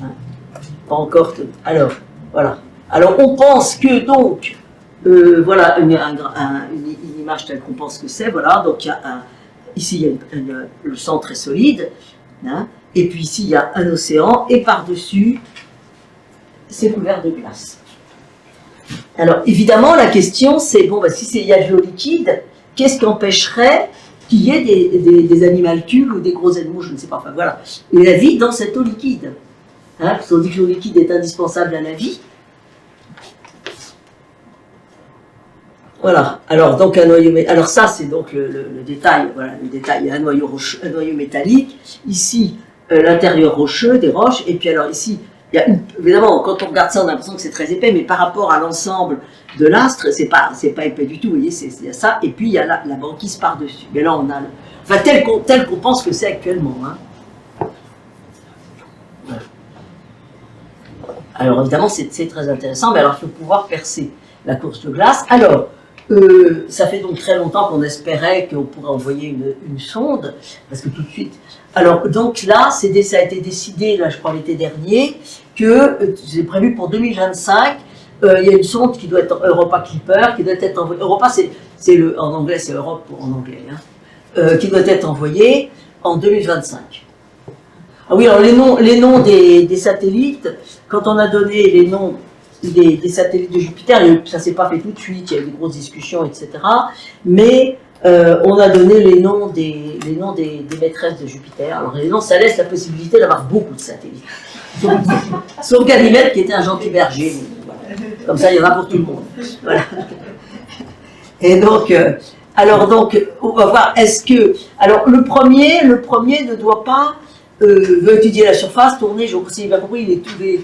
Hein? Pas encore tout. Alors, voilà. Alors on pense que donc, voilà une image telle qu'on pense que c'est, voilà, donc ici il y a le centre est solide, hein? Et puis ici il y a un océan, et par-dessus, c'est couvert de glace. Alors, évidemment, la question, c'est, bon, si il y a de l'eau liquide, qu'est-ce qui empêcherait qu'il y ait des animalcules ou des gros animaux, je ne sais pas, enfin voilà, et la vie dans cette eau liquide. Hein, parce qu'on dit que l'eau liquide est indispensable à la vie. Voilà. Alors, donc, un noyau, alors ça, c'est donc le détail. Voilà, le détail. Il y a un noyau rocheux, un noyau métallique. Ici, l'intérieur rocheux, des roches. Et puis, alors, ici, il y a évidemment, quand on regarde ça, on a l'impression que c'est très épais, mais par rapport à l'ensemble de l'astre, c'est pas épais du tout. Vous voyez, il y a ça. Et puis, il y a la banquise par-dessus. Mais là, on a, enfin, tel qu'on pense que c'est actuellement. Hein. Alors, évidemment, c'est très intéressant, mais alors, il faut pouvoir percer la course de glace. Alors, ça fait donc très longtemps qu'on espérait qu'on pourrait envoyer une sonde, parce que tout de suite... Alors, donc là, ça a été décidé, là, je crois, l'été dernier, que c'est prévu pour 2025, il y a une sonde qui doit être Europa Clipper, qui doit être envoyée... Europa, en anglais, c'est Europe en anglais, hein, qui doit être envoyée en 2025. Ah oui, alors les noms des satellites, quand on a donné les noms des satellites de Jupiter, ça ne s'est pas fait tout de suite, il y a eu des grosses discussions, etc. Mais on a donné les noms des maîtresses de Jupiter. Alors les noms, ça laisse la possibilité d'avoir beaucoup de satellites. Sauf Ganymède qui était un gentil berger. Voilà. Comme ça, il y en a pour tout le monde. Voilà. Et donc, alors donc, on va voir, est-ce que... Alors le premier ne doit pas... veut étudier la surface, tourner, si j'ai bien compris, il est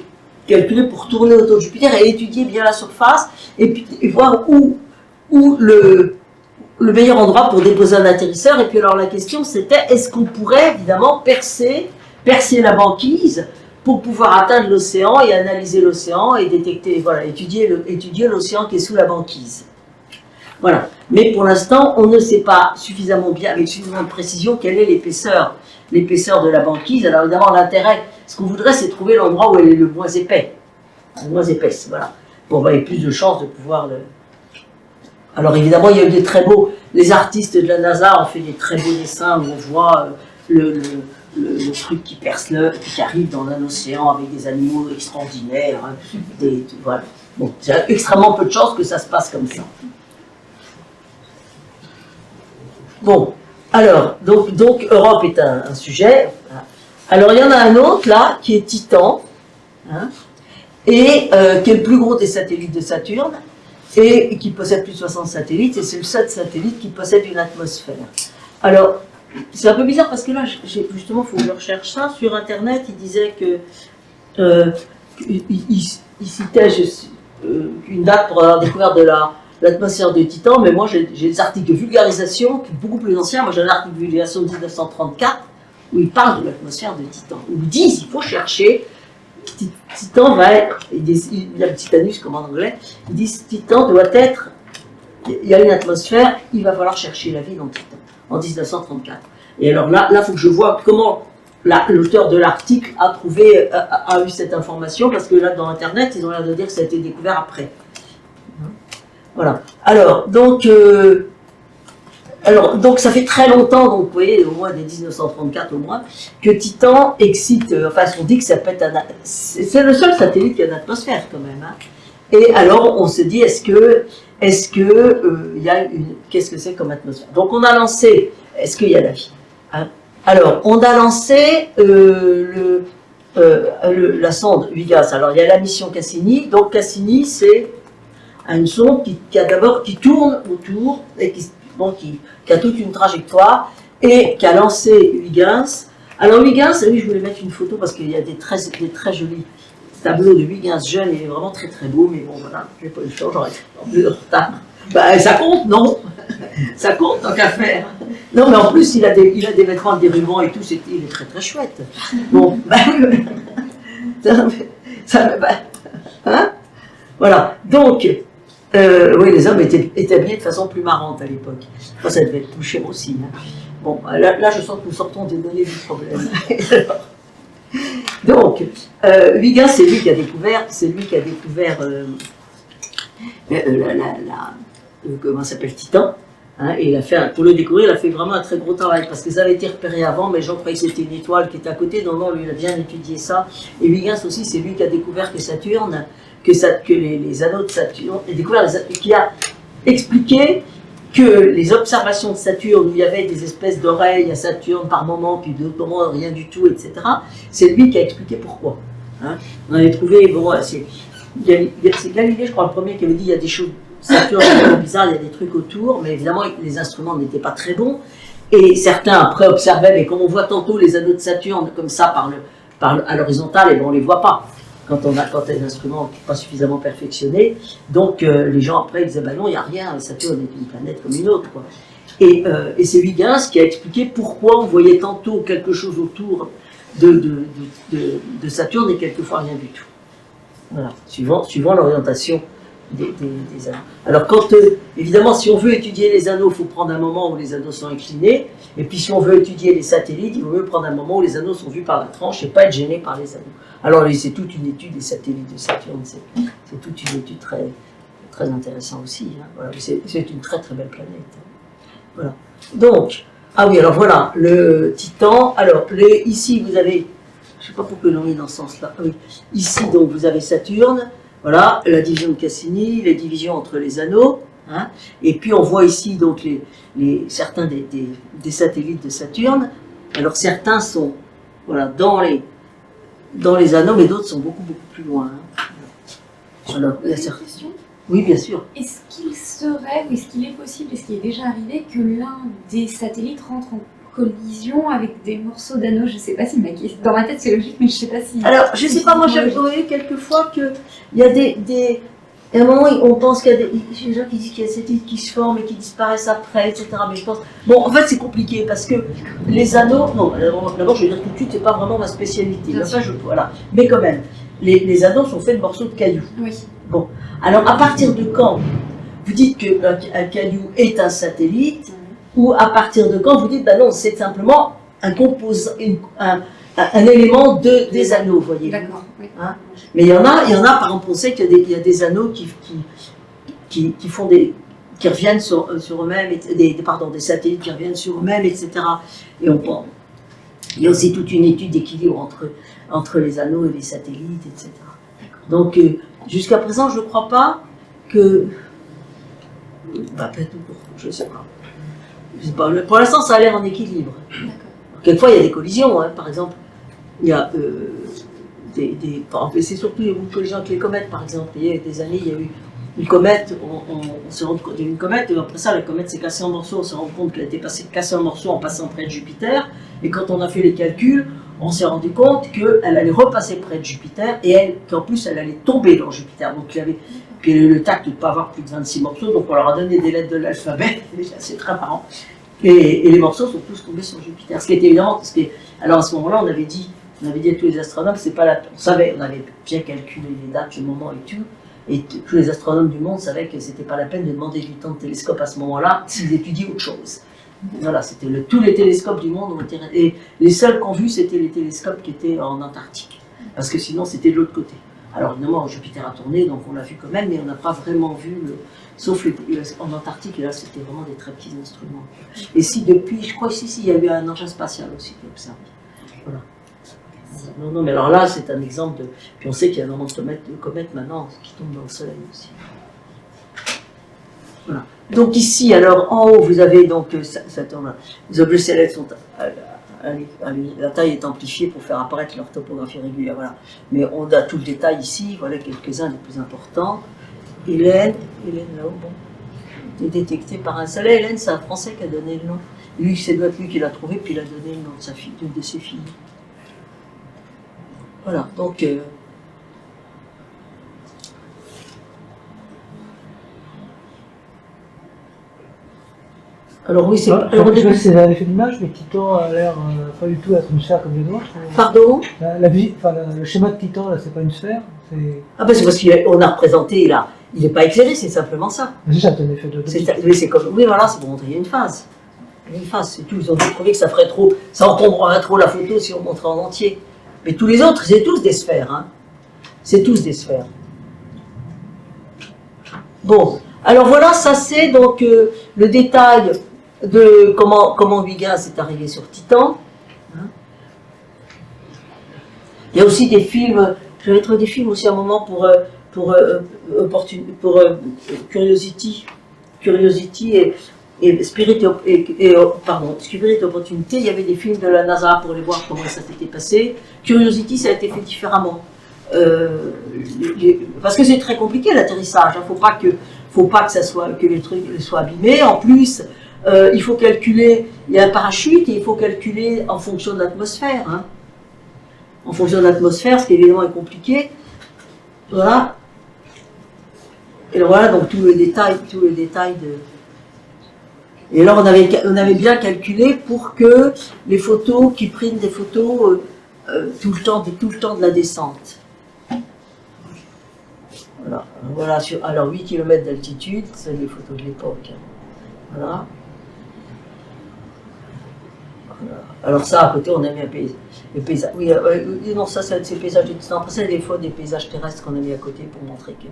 calculé pour tourner autour de Jupiter et étudier bien la surface et puis et voir où le meilleur endroit pour déposer un atterrisseur. Et puis alors la question c'était, est-ce qu'on pourrait évidemment percer la banquise pour pouvoir atteindre l'océan et analyser l'océan et détecter, voilà, étudier l'océan qui est sous la banquise. Voilà. Mais pour l'instant, on ne sait pas suffisamment bien, avec suffisamment de précision, quelle est l'épaisseur de la banquise. Alors évidemment, l'intérêt, ce qu'on voudrait, c'est trouver l'endroit où elle est le moins épais, le moins épaisse, voilà, pour avoir plus de chances de pouvoir le... Alors évidemment, il y a eu des très beaux, les artistes de la NASA ont fait des très beaux dessins où on voit le truc qui perce qui arrive dans un océan avec des animaux extraordinaires, hein, voilà. Bon, c'est extrêmement peu de chances que ça se passe comme ça. Bon, alors, donc Europe est un sujet. Alors, il y en a un autre, là, qui est Titan, hein, et qui est le plus gros des satellites de Saturne, et qui possède plus de 60 satellites, et c'est le seul satellite qui possède une atmosphère. Alors, c'est un peu bizarre, parce que là, justement, il faut que je recherche ça. Sur Internet, il disait que... il citait une date pour avoir découvert de l'atmosphère de Titan, mais moi j'ai des articles de vulgarisation beaucoup plus anciens. Moi j'ai un article de vulgarisation de 1934 où ils parlent de l'atmosphère de Titan, où ils disent il faut chercher, Titan va être, il y a le Titanus comme en anglais, ils disent Titan doit être, il y a une atmosphère, il va falloir chercher la vie dans Titan, en 1934. Et alors là, il faut que je vois comment l'auteur de l'article a eu cette information, parce que là dans Internet, ils ont l'air de dire que ça a été découvert après. Voilà. Alors, donc ça fait très longtemps, donc vous voyez, au moins dès 1934 au moins, que Titan excite, enfin on dit que ça peut être c'est le seul satellite qui a une atmosphère quand même. Hein. Et alors on se dit, est-ce que il y a qu'est-ce que c'est comme atmosphère? Donc on a lancé, est-ce qu'il y a la vie, hein? Alors on a lancé la sonde Huygens. Alors il y a la mission Cassini, donc Cassini c'est une sonde qui tourne autour et qui a toute une trajectoire et qui a lancé Huygens. Alors Huygens, oui, je voulais mettre une photo parce qu'il y a des très jolis tableaux de Huygens jeune, il est vraiment très très beau, mais bon voilà, je n'ai pas eu le temps, j'aurais plus de retard. Ben, ça compte, non? Ça compte tant qu'à faire. Non, mais en plus, il a des vêtements avec des rubans et tout, il est très très chouette. Bon, ben, hein? Voilà, donc, oui, les hommes étaient habillés de façon plus marrante à l'époque. Enfin, ça devait être plus cher aussi. Hein. Bon, là, je sens que nous sortons des données du problème. Donc, Huygens, c'est lui qui a découvert comment s'appelle, Titan. Hein, et il a fait, pour le découvrir, il a fait vraiment un très gros travail, parce que ça avait été repéré avant, mais les gens croyaient que c'était une étoile qui était à côté. Non, lui, il a bien étudié ça. Et Huygens aussi, c'est lui qui a découvert que Saturne, que les anneaux de Saturne, qui a expliqué que les observations de Saturne, où il y avait des espèces d'oreilles à Saturne par moment, puis d'autres moments rien du tout, etc., c'est lui qui a expliqué pourquoi. Hein. On avait trouvé, bon, c'est Galilée, je crois, le premier qui avait dit il y a des choses, Saturne, c'est un peu bizarre, il y a des trucs autour, mais évidemment, les instruments n'étaient pas très bons. Et certains, après, observaient, mais comme on voit tantôt les anneaux de Saturne, comme ça, à l'horizontale, et ben, on ne les voit pas quand il y a des instruments pas suffisamment perfectionnés. Donc, les gens, après, ils disaient, ben non, il n'y a rien, Saturne est une planète comme une autre, quoi. Et c'est Huygens qui a expliqué pourquoi on voyait tantôt quelque chose autour de Saturne et quelquefois rien du tout. Voilà, suivant l'orientation des anneaux. Alors, évidemment, si on veut étudier les anneaux, il faut prendre un moment où les anneaux sont inclinés. Et puis, si on veut étudier les satellites, il vaut mieux prendre un moment où les anneaux sont vus par la tranche et pas être gênés par les anneaux. Alors, c'est toute une étude des satellites de Saturne. C'est toute une étude très, très intéressante aussi. Hein. Voilà, c'est une très, très belle planète. Voilà. Donc, ah oui, alors voilà, le Titan. Alors, ici, vous avez, je ne sais pas pourquoi l'on mis dans ce sens-là. Ah oui. Ici, donc, vous avez Saturne. Voilà, la division de Cassini, les divisions entre les anneaux. Hein, et puis, on voit ici, donc, certains des satellites de Saturne. Alors, certains sont voilà, dans les anneaux, mais d'autres sont beaucoup, beaucoup plus loin. Hein. Alors, une question. Oui, bien sûr. Est-ce qu'il serait, ou est-ce qu'il est possible, est-ce qu'il est déjà arrivé que l'un des satellites rentre en collision avec des morceaux d'anneaux? Je ne sais pas si dans ma tête c'est logique, mais je ne sais pas si... Alors, je ne sais pas, moi j'avais trouvé quelquefois qu'il y a à un moment, on pense qu'il y a des gens qui disent qu'il y a des satellites qui se forment et qui disparaissent après, etc. Mais je pense... Bon, en fait, c'est compliqué parce que les anneaux... Non, d'abord, je vais dire tout de suite, c'est pas vraiment ma spécialité. Enfin, voilà. Mais quand même, les anneaux sont faits de morceaux de cailloux. Oui. Bon. Alors, à partir de quand vous dites qu'un caillou est un satellite, ou à partir de quand vous dites, ben non, c'est simplement un composant, un élément des anneaux, voyez. D'accord. Oui. Hein, mais il y en a, par exemple, on sait qu'il y a des anneaux qui font qui reviennent sur eux-mêmes, des satellites qui reviennent sur eux-mêmes, etc. Et il y a aussi toute une étude d'équilibre entre les anneaux et les satellites, etc. Donc, jusqu'à présent, je ne crois pas que... Bah, peut-être, je ne sais pas. Pour l'instant, ça a l'air en équilibre. Quelquefois, il y a des collisions. Hein. Par exemple, il y a c'est surtout une collision avec les comètes, par exemple. Il y a des années, il y a eu une comète, on s'est rendu compte qu'il y a eu une comète, et après ça, la comète s'est cassée en morceaux. On s'est rendu compte qu'elle était cassée en morceaux en passant près de Jupiter. Et quand on a fait les calculs, on s'est rendu compte qu'elle allait repasser près de Jupiter et qu'en plus, elle allait tomber dans Jupiter. Donc, il y avait le tact de ne pas avoir plus de 26 morceaux, donc on leur a donné des lettres de l'alphabet, c'est très marrant. Et les morceaux sont tous tombés sur Jupiter. Ce qui était évidemment, alors à ce moment-là, on avait dit à tous les astronomes, c'est pas on avait bien calculé les dates, le moment et tout, et tous les astronomes du monde savaient que c'était pas la peine de demander du temps de télescope à ce moment-là, s'ils étudiaient autre chose. Voilà, c'était tous les télescopes du monde ont été, et les seuls qu'on vu, c'était les télescopes qui étaient en Antarctique, parce que sinon c'était de l'autre côté. Alors évidemment, Jupiter a tourné, donc on l'a vu quand même, mais on n'a pas vraiment vu, sauf en Antarctique, et là c'était vraiment des très petits instruments. Et si depuis, je crois ici, il y a eu un engin spatial aussi qui a observé. Voilà. Non, mais alors là, c'est un exemple de... Puis on sait qu'il y a énormément de comètes maintenant qui tombent dans le Soleil aussi. Voilà. Donc ici, alors en haut, vous avez donc les objets célestes sont... la taille est amplifiée pour faire apparaître leur topographie régulière. Voilà. Mais on a tout le détail ici, voilà quelques-uns des plus importants. Hélène là-haut, bon, est détectée par un soleil. Hélène, c'est un Français qui a donné le nom. Lui, c'est lui qui l'a trouvé, puis il a donné le nom de sa fille, d'une de ses filles. Voilà, donc... Alors oui, c'est pas... Je sais pas si c'est un effet d'image, mais Titan a l'air pas du tout être une sphère comme les autres. Pardon? Le schéma de Titan, là, c'est pas une sphère. Ah ben c'est parce qu'on a représenté, là, il n'est pas éclairé, c'est simplement ça. C'est ça, c'est un effet de... Oui, voilà, c'est pour montrer une phase. Une phase, c'est tout. Ils ont trouvé que ça ferait trop, ça encombrera trop la photo si on montrait en entier. Mais tous les autres, c'est tous des sphères. Hein. C'est tous des sphères. Bon, alors voilà, ça c'est donc le détail de comment Huygens est arrivé sur Titan. Hein. Il y a aussi des films, j'avais trouvé des films aussi à un moment pour Curiosity et Spirit Opportunity. Il y avait des films de la NASA pour aller voir comment ça s'était passé. Curiosity, ça a été fait différemment. Parce que c'est très compliqué l'atterrissage. Il ne faut faut pas que les trucs soient abîmés. En plus, il faut calculer, il y a un parachute et il faut calculer en fonction de l'atmosphère. Hein. En fonction de l'atmosphère, ce qui évidemment est compliqué. Voilà. Et voilà donc tout le détail de... Et alors on avait bien calculé pour que les photos qui prennent des photos tout le temps de la descente. Voilà alors 8 km d'altitude, c'est les photos de l'époque. Voilà. Alors ça, à côté, on a mis les paysages. Oui, non, ça, c'est des paysages de Titan. Après, c'est des fois des paysages terrestres qu'on a mis à côté pour montrer que...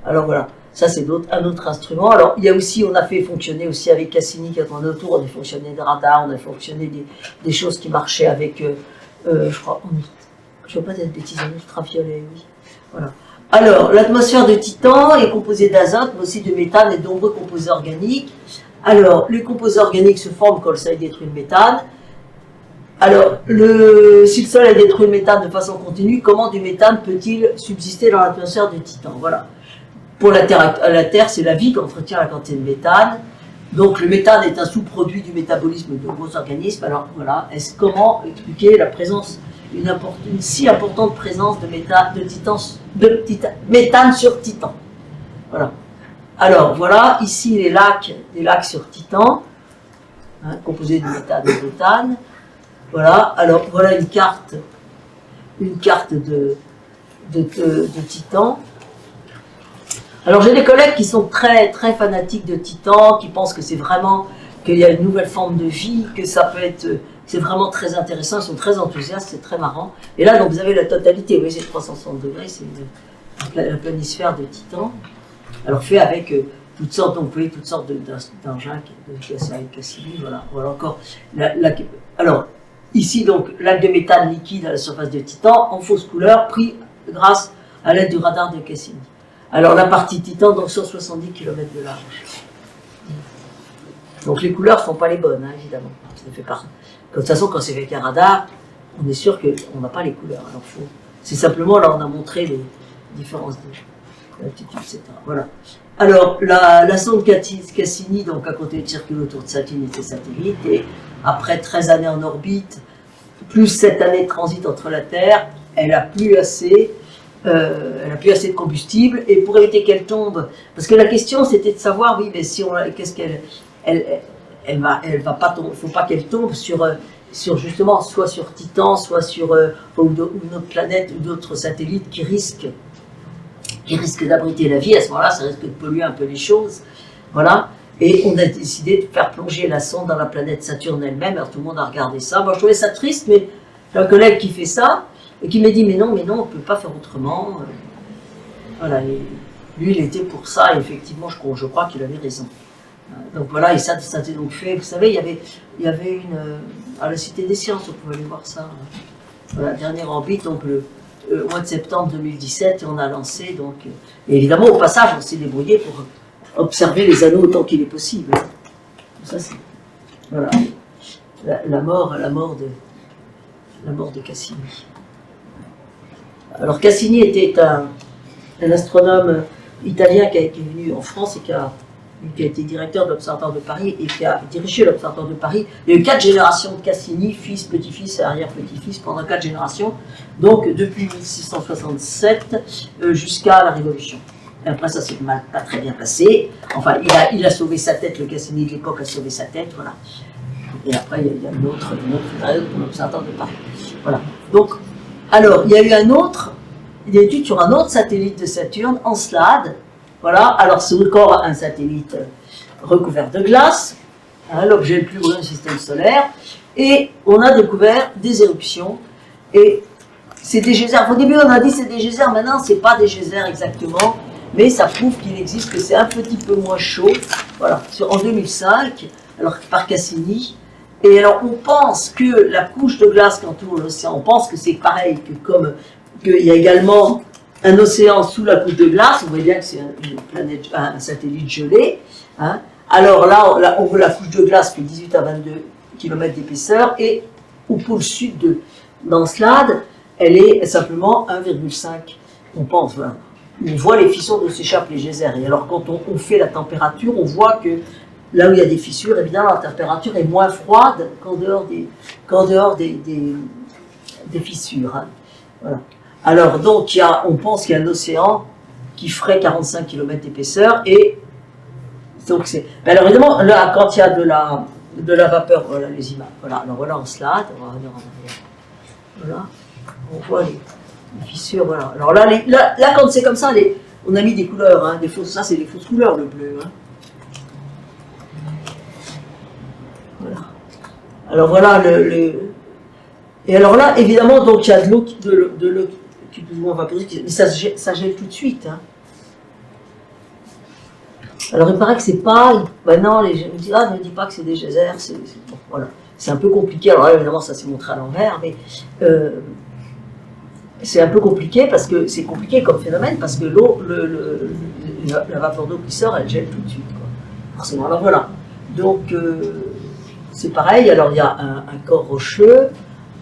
Alors voilà, ça c'est un autre instrument. Alors il y a aussi, on a fait fonctionner aussi avec Cassini, quand on est autour, on a fonctionné des radars, on a fonctionné des choses qui marchaient avec, je crois, je ne veux pas être bêtise, en ultraviolet, oui. Voilà. Alors, l'atmosphère de Titan est composée d'azote, mais aussi de méthane et de nombreux composés organiques. Alors, les composés organiques se forment quand le soleil détruit le méthane. Alors, si le soleil détruit le méthane de façon continue, comment du méthane peut-il subsister dans l'atmosphère de Titan? Voilà. Pour la Terre, c'est la vie qui entretient la quantité de méthane. Donc, le méthane est un sous-produit du métabolisme de gros organismes. Alors, voilà. Comment expliquer la présence, une si importante présence de méthane sur Titan? Voilà. Alors, voilà, ici des lacs sur Titan, hein, composés de méthane et de méthane. Voilà, alors voilà une carte de Titan. Alors j'ai des collègues qui sont très très fanatiques de Titan, qui pensent que c'est vraiment, qu'il y a une nouvelle forme de vie, que ça peut être, c'est vraiment très intéressant, ils sont très enthousiastes, c'est très marrant. Et là donc vous avez la totalité, vous voyez c'est 360 degrés, c'est la planisphère de Titan. Alors fait avec toutes sortes, donc vous voyez toutes sortes d'engins avec Cassini, voilà encore. Alors ici donc lac de méthane liquide à la surface de Titan en fausse couleur pris grâce à l'aide du radar de Cassini. Alors la partie Titan donc 170 km de large. Donc les couleurs ne sont pas les bonnes, hein, évidemment. Ça fait partie. De toute façon, quand c'est avec un radar, on est sûr qu'on n'a pas les couleurs. Alors c'est simplement là on a montré les différences d'altitude, etc. Voilà. Alors la sonde Cassini donc a continué de circuler autour de Saturne et ses satellites et après 13 années en orbite, plus 7 années de transit entre la Terre, elle n'a plus assez de combustible, et pour éviter qu'elle tombe, parce que la question c'était de savoir, oui, mais si qu'est-ce qu'elle elle va pas tomber, il ne faut pas qu'elle tombe sur justement, soit sur Titan, soit sur une autre planète ou d'autres satellites qui risquent d'abriter la vie. À ce moment-là, ça risque de polluer un peu les choses, voilà. Et on a décidé de faire plonger la sonde dans la planète Saturne elle-même. Alors tout le monde a regardé ça. Moi, je trouvais ça triste, mais j'ai un collègue qui fait ça et qui m'a dit mais non, on ne peut pas faire autrement. Voilà. Et lui, il était pour ça. Et effectivement, je crois qu'il avait raison. Donc voilà, et ça s'est donc fait. Vous savez, il y avait une à la Cité des Sciences, vous pouvez aller voir ça. Voilà, dernière orbite, donc le mois de septembre 2017, et on a lancé donc. Et évidemment, au passage, on s'est débrouillé pour observer les anneaux autant qu'il est possible. Ça, c'est voilà la mort de Cassini. Alors Cassini était un astronome italien qui est venu en France et qui a été directeur de l'Observatoire de Paris et qui a dirigé l'Observatoire de Paris. Il y a eu 4 générations de Cassini, fils, petit-fils et arrière-petit-fils pendant 4 générations, donc depuis 1667 jusqu'à la Révolution. Et après, ça s'est pas très bien passé. Enfin, il a sauvé sa tête, le Cassini de l'époque a sauvé sa tête, voilà. Et après, il y a une autre période pour l'Observatoire de Paris. Voilà. Donc, alors, il y a eu une étude sur un autre satellite de Saturne, Encelade. Voilà. Alors, c'est encore un satellite recouvert de glace, hein, l'objet le plus gros du système solaire. Et on a découvert des éruptions. Et c'est des geysers. Au début, on a dit c'est des geysers. Maintenant, c'est pas des geysers exactement. Mais ça prouve qu'il existe, que c'est un petit peu moins chaud, voilà, en 2005, alors par Cassini. Et alors on pense que la couche de glace qui entoure l'océan, on pense que c'est pareil, qu'il y a également un océan sous la couche de glace, on voit bien que c'est un satellite gelé. Hein. Alors là, on voit la couche de glace fait 18 à 22 km d'épaisseur, et au pôle sud d'Encelade, elle est simplement 1,5, on pense, voilà. on voit les fissures d'où s'échappent les geysers. Et alors quand on fait la température, on voit que là où il y a des fissures, évidemment la température est moins froide qu'en dehors des fissures. Hein. Voilà. Alors donc on pense qu'il y a un océan qui ferait 45 km d'épaisseur et donc alors évidemment là quand il y a de la vapeur, voilà les images, voilà, alors voilà en slide, on va revenir en arrière. Voilà, on voit les fissures, voilà. Alors là, là quand c'est comme ça, on a mis des couleurs, hein, ça c'est des fausses couleurs le bleu. Hein. Voilà. Alors voilà et alors là évidemment donc il y a de l'eau qui est plus ou moins vaporeuse, mais ça gèle tout de suite. Hein. Alors il paraît que c'est pas, non les gens me disent ne dis pas que c'est des geysers, bon, voilà. C'est un peu compliqué, alors là évidemment ça s'est montré à l'envers, mais c'est un peu compliqué parce que c'est compliqué comme phénomène parce que l'eau, la vapeur d'eau qui sort, elle gèle tout de suite, quoi. Forcément. Alors voilà, donc c'est pareil, alors il y a un corps rocheux,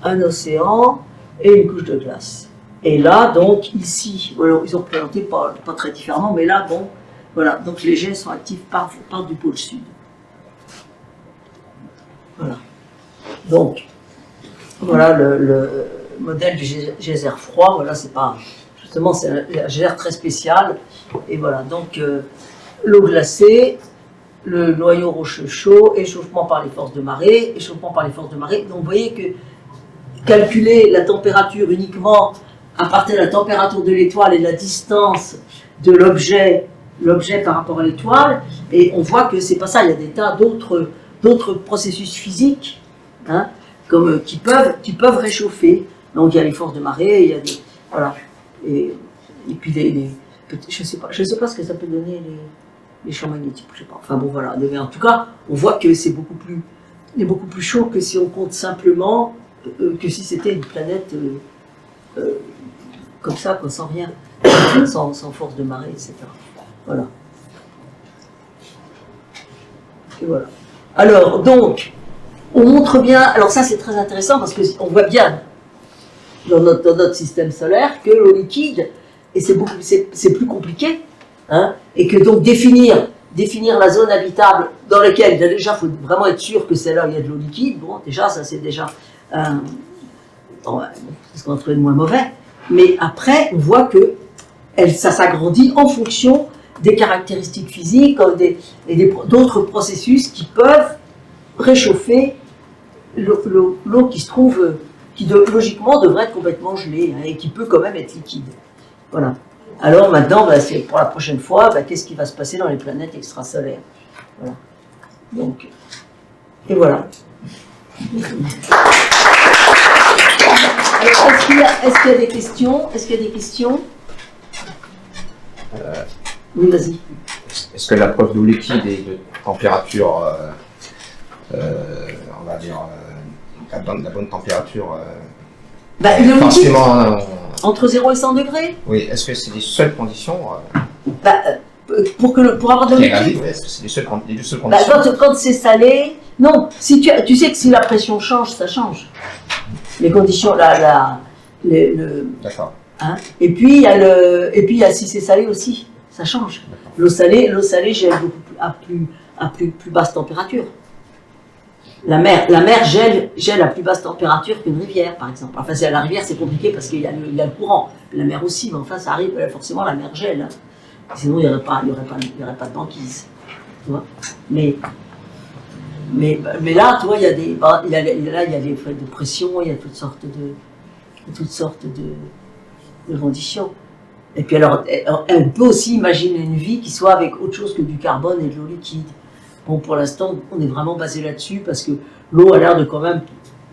un océan et une couche de glace. Et là donc ici, alors, ils ont présenté pas très différemment, mais là bon, voilà, donc les jets sont actifs par du pôle sud. Voilà. Donc, voilà le modèle du geyser froid. Voilà, c'est pas. Justement, c'est un geyser très spécial. Et voilà, donc l'eau glacée, le noyau rocheux chaud, échauffement par les forces de marée, Donc, vous voyez que calculer la température uniquement à partir de la température de l'étoile et de la distance de l'objet par rapport à l'étoile, et on voit que c'est pas ça, il y a des tas d'autres processus physiques hein, qui peuvent réchauffer. Donc il y a les forces de marée, il y a des voilà, et puis je sais pas ce que ça peut donner les champs magnétiques, je sais pas. Enfin bon voilà, mais en tout cas, on voit que c'est beaucoup plus chaud que si on compte simplement que si c'était une planète comme ça, quoi, sans rien, sans force de marée, etc. Voilà. Et voilà. Alors, donc, on montre bien, alors ça c'est très intéressant parce qu'on voit bien dans notre système solaire que l'eau liquide, et c'est plus compliqué, hein, et que donc définir la zone habitable dans laquelle déjà il faut vraiment être sûr que c'est là où il y a de l'eau liquide, bon déjà ça c'est déjà ce qu'on a trouvé de moins mauvais, mais après on voit que ça s'agrandit en fonction des caractéristiques physiques et d'autres processus qui peuvent réchauffer l'eau qui se trouve, qui logiquement devrait être complètement gelée hein, et qui peut quand même être liquide. Voilà. Alors maintenant, c'est pour la prochaine fois, qu'est-ce qui va se passer dans les planètes extrasolaires. Voilà. Donc, et voilà. Alors, est-ce qu'il y a des questions? Oui, vas-y. Est-ce que la preuve d'eau liquide et de température, on va dire, la bonne température, le liquide, forcément, entre 0 et 100 degrés? oui, est-ce que c'est les seules conditions pour avoir de l'eau liquide, est-ce que c'est les deux seules conditions quand c'est salé, non. Si tu sais que si la pression change, ça change. Les conditions, D'accord. Hein, et puis il y a si c'est salé aussi, ça change. L'eau salée gèle à plus basse température. La mer gèle à plus basse température qu'une rivière, par exemple. Enfin, la rivière, c'est compliqué parce qu'il y a le courant. La mer aussi, mais enfin, ça arrive, forcément, la mer gèle. Hein. Sinon, il n'y aurait pas de banquise. Tu vois, mais là, tu vois, il y a des frais de pression, il y a toutes sortes de conditions. Et puis alors, on peut aussi imaginer une vie qui soit avec autre chose que du carbone et de l'eau liquide. Bon, pour l'instant, on est vraiment basé là-dessus parce que l'eau a l'air de quand même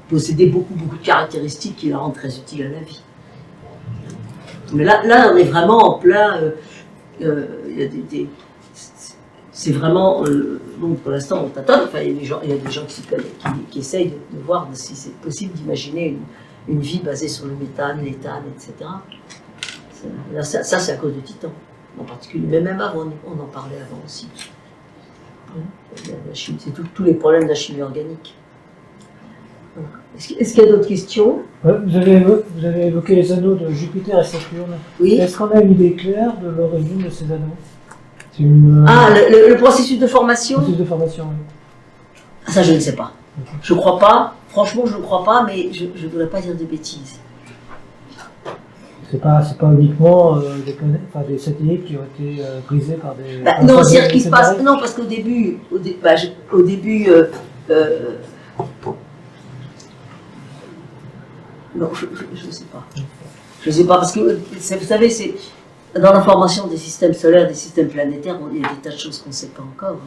posséder beaucoup de caractéristiques qui la rendent très utile à la vie. Mais là on est vraiment en plein. C'est vraiment. Donc pour l'instant, on tâtonne. Enfin, il y a des gens qui essayent de voir si c'est possible d'imaginer une vie basée sur le méthane, l'éthane, etc. Ça c'est à cause du Titan, en particulier. Mais même avant, on en parlait avant aussi. La chimie, c'est tous les problèmes de la chimie organique. Voilà. Est-ce qu'il y a d'autres questions? Vous avez évoqué les anneaux de Jupiter et Saturne. Oui. Est-ce qu'on a une idée claire de l'origine de ces anneaux? C'est le processus de formation. processus de formation, oui. Ça, je ne sais pas. Je crois pas. Franchement, je ne crois pas, mais je ne voudrais pas dire de bêtises. C'est pas uniquement des planètes, enfin, des satellites qui ont été brisés par des. Non, c'est-à-dire qu'il se passe. Non, parce qu'au début, au début. Non, je ne sais pas. Je ne sais pas, parce que, vous savez, c'est dans la formation des systèmes solaires, des systèmes planétaires, il y a des tas de choses qu'on ne sait pas encore.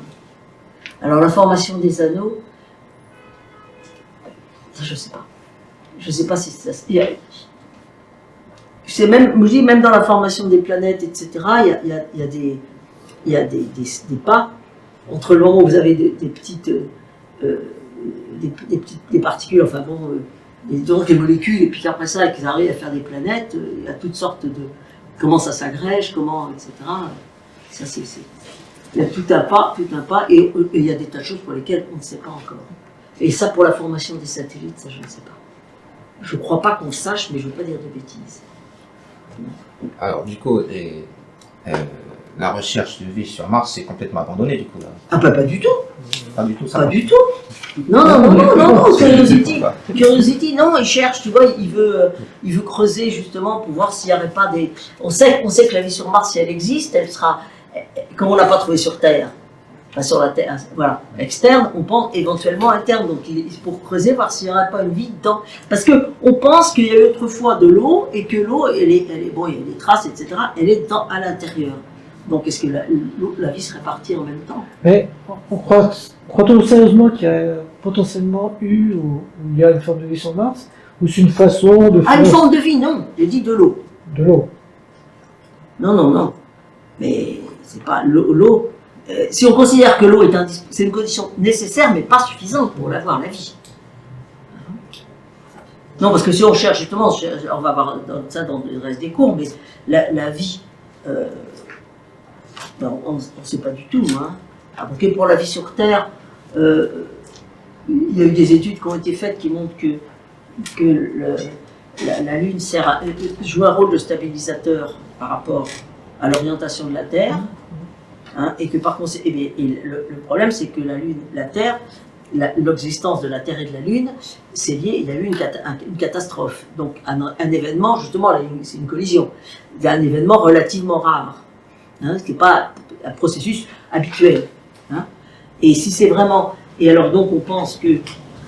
Alors, la formation des anneaux, ça, je ne sais pas. Je ne sais pas si ça. C'est même, je dis, même dans la formation des planètes, etc., il y a des pas entre le moment où vous avez des particules, enfin bon, donc des molécules, et puis après ça, qu'ils arrivent à faire des planètes, il y a toutes sortes de. Comment ça s'agrège, comment, etc. Ça, il y a tout un pas, et il y a des tas de choses pour lesquelles on ne sait pas encore. Et ça, pour la formation des satellites, ça, je ne sais pas. Je ne crois pas qu'on sache, mais je ne veux pas dire de bêtises. Alors, du coup, la recherche de vie sur Mars, c'est complètement abandonné, du coup, là. Ah, bah, pas du tout. Pas du tout, ça Pas marche. du tout. Non, Curiosity, non, il cherche, tu vois, il veut creuser justement pour voir s'il n'y avait pas des. On sait que la vie sur Mars, si elle existe, elle sera. Comme on ne l'a pas trouvée sur Terre, enfin sur la Terre, voilà, externe, on pense éventuellement interne. Donc, pour creuser, voir s'il n'y aurait pas une vie dedans. Parce qu'on pense qu'il y a eu autrefois de l'eau et que l'eau, bon, il y a des traces, etc., elle est à l'intérieur. Donc, est-ce que la vie serait partie en même temps? Mais croit-on sérieusement qu'il y a potentiellement eu ou il y a une forme de vie sur Mars? Ou c'est une façon de faire. Ah, une forme de vie, non. J'ai dit de l'eau. De l'eau. Non. Mais c'est pas l'eau. Si on considère que l'eau c'est une condition nécessaire, mais pas suffisante pour avoir la vie. Non, parce que si on cherche justement, on va voir ça dans le reste des cours, mais la vie. On ne sait pas du tout. Hein. Parce que pour la vie sur Terre, il y a eu des études qui ont été faites qui montrent que la Lune joue un rôle de stabilisateur par rapport à l'orientation de la Terre. Hein, et que par conséquent, le problème, c'est que la Terre, l'existence de la Terre et de la Lune, c'est lié, il y a eu une catastrophe. Donc un événement, justement, c'est une collision. Il y a un événement relativement rare. Hein, ce n'est pas un processus habituel. Hein. Et si c'est vraiment. Et alors, donc, on pense que.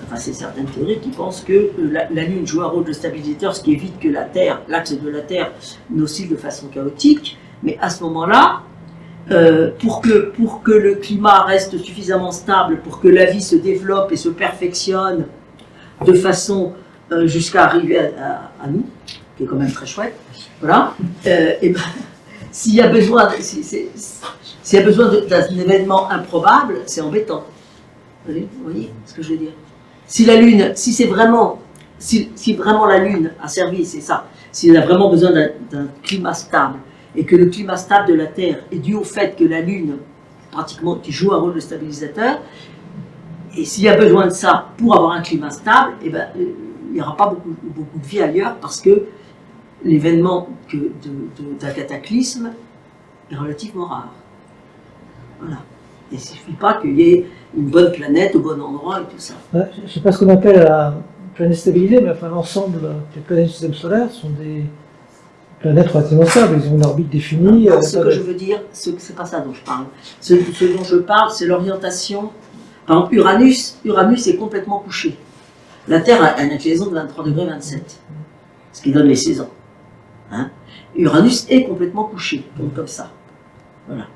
Enfin, c'est certaines théories qui pensent que la Lune joue un rôle de stabilisateur, ce qui évite que l'axe de la Terre, n'oscille de façon chaotique. Mais à ce moment-là, pour que le climat reste suffisamment stable, pour que la vie se développe et se perfectionne de façon jusqu'à arriver à nous, qui est quand même très chouette, voilà. Et ben, s'il y a besoin d'un événement improbable, c'est embêtant. Vous voyez ce que je veux dire? Si la Lune, si vraiment la Lune a servi, c'est ça, s'il a vraiment besoin d'un climat stable, et que le climat stable de la Terre est dû au fait que la Lune, pratiquement, qui joue un rôle de stabilisateur, et s'il y a besoin de ça pour avoir un climat stable, eh ben, il n'y aura pas beaucoup de vie ailleurs, parce que l'événement d'un cataclysme est relativement rare. Voilà. Il ne suffit pas qu'il y ait une bonne planète au bon endroit et tout ça. Ouais, je ne sais pas ce qu'on appelle la planète stabilisée, mais enfin, l'ensemble des planètes du système solaire sont des planètes relativement stables. Ils ont une orbite définie. Ce que je veux dire, c'est pas ça dont je parle. Ce dont je parle, c'est l'orientation. Par exemple, Uranus est complètement couché. La Terre a une inclinaison de 23,27°, ce qui donne les saisons. Hein? Uranus est complètement couché, donc comme ça. Voilà.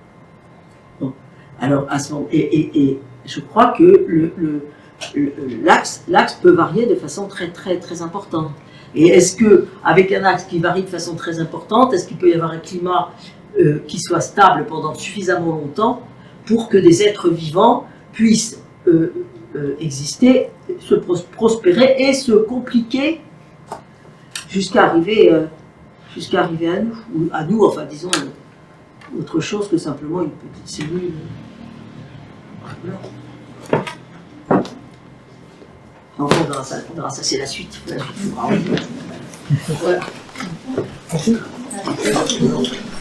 Donc, alors, à ce moment, et je crois que l'axe peut varier de façon très, très, très importante. Et est-ce que, avec un axe qui varie de façon très importante, est-ce qu'il peut y avoir un climat qui soit stable pendant suffisamment longtemps pour que des êtres vivants puissent exister, se prospérer et se compliquer jusqu'à arriver à nous, ou à nous, enfin disons, autre chose que simplement une petite cellule. Voilà. Donc on verra ça, c'est la suite. La suite. Voilà. Merci.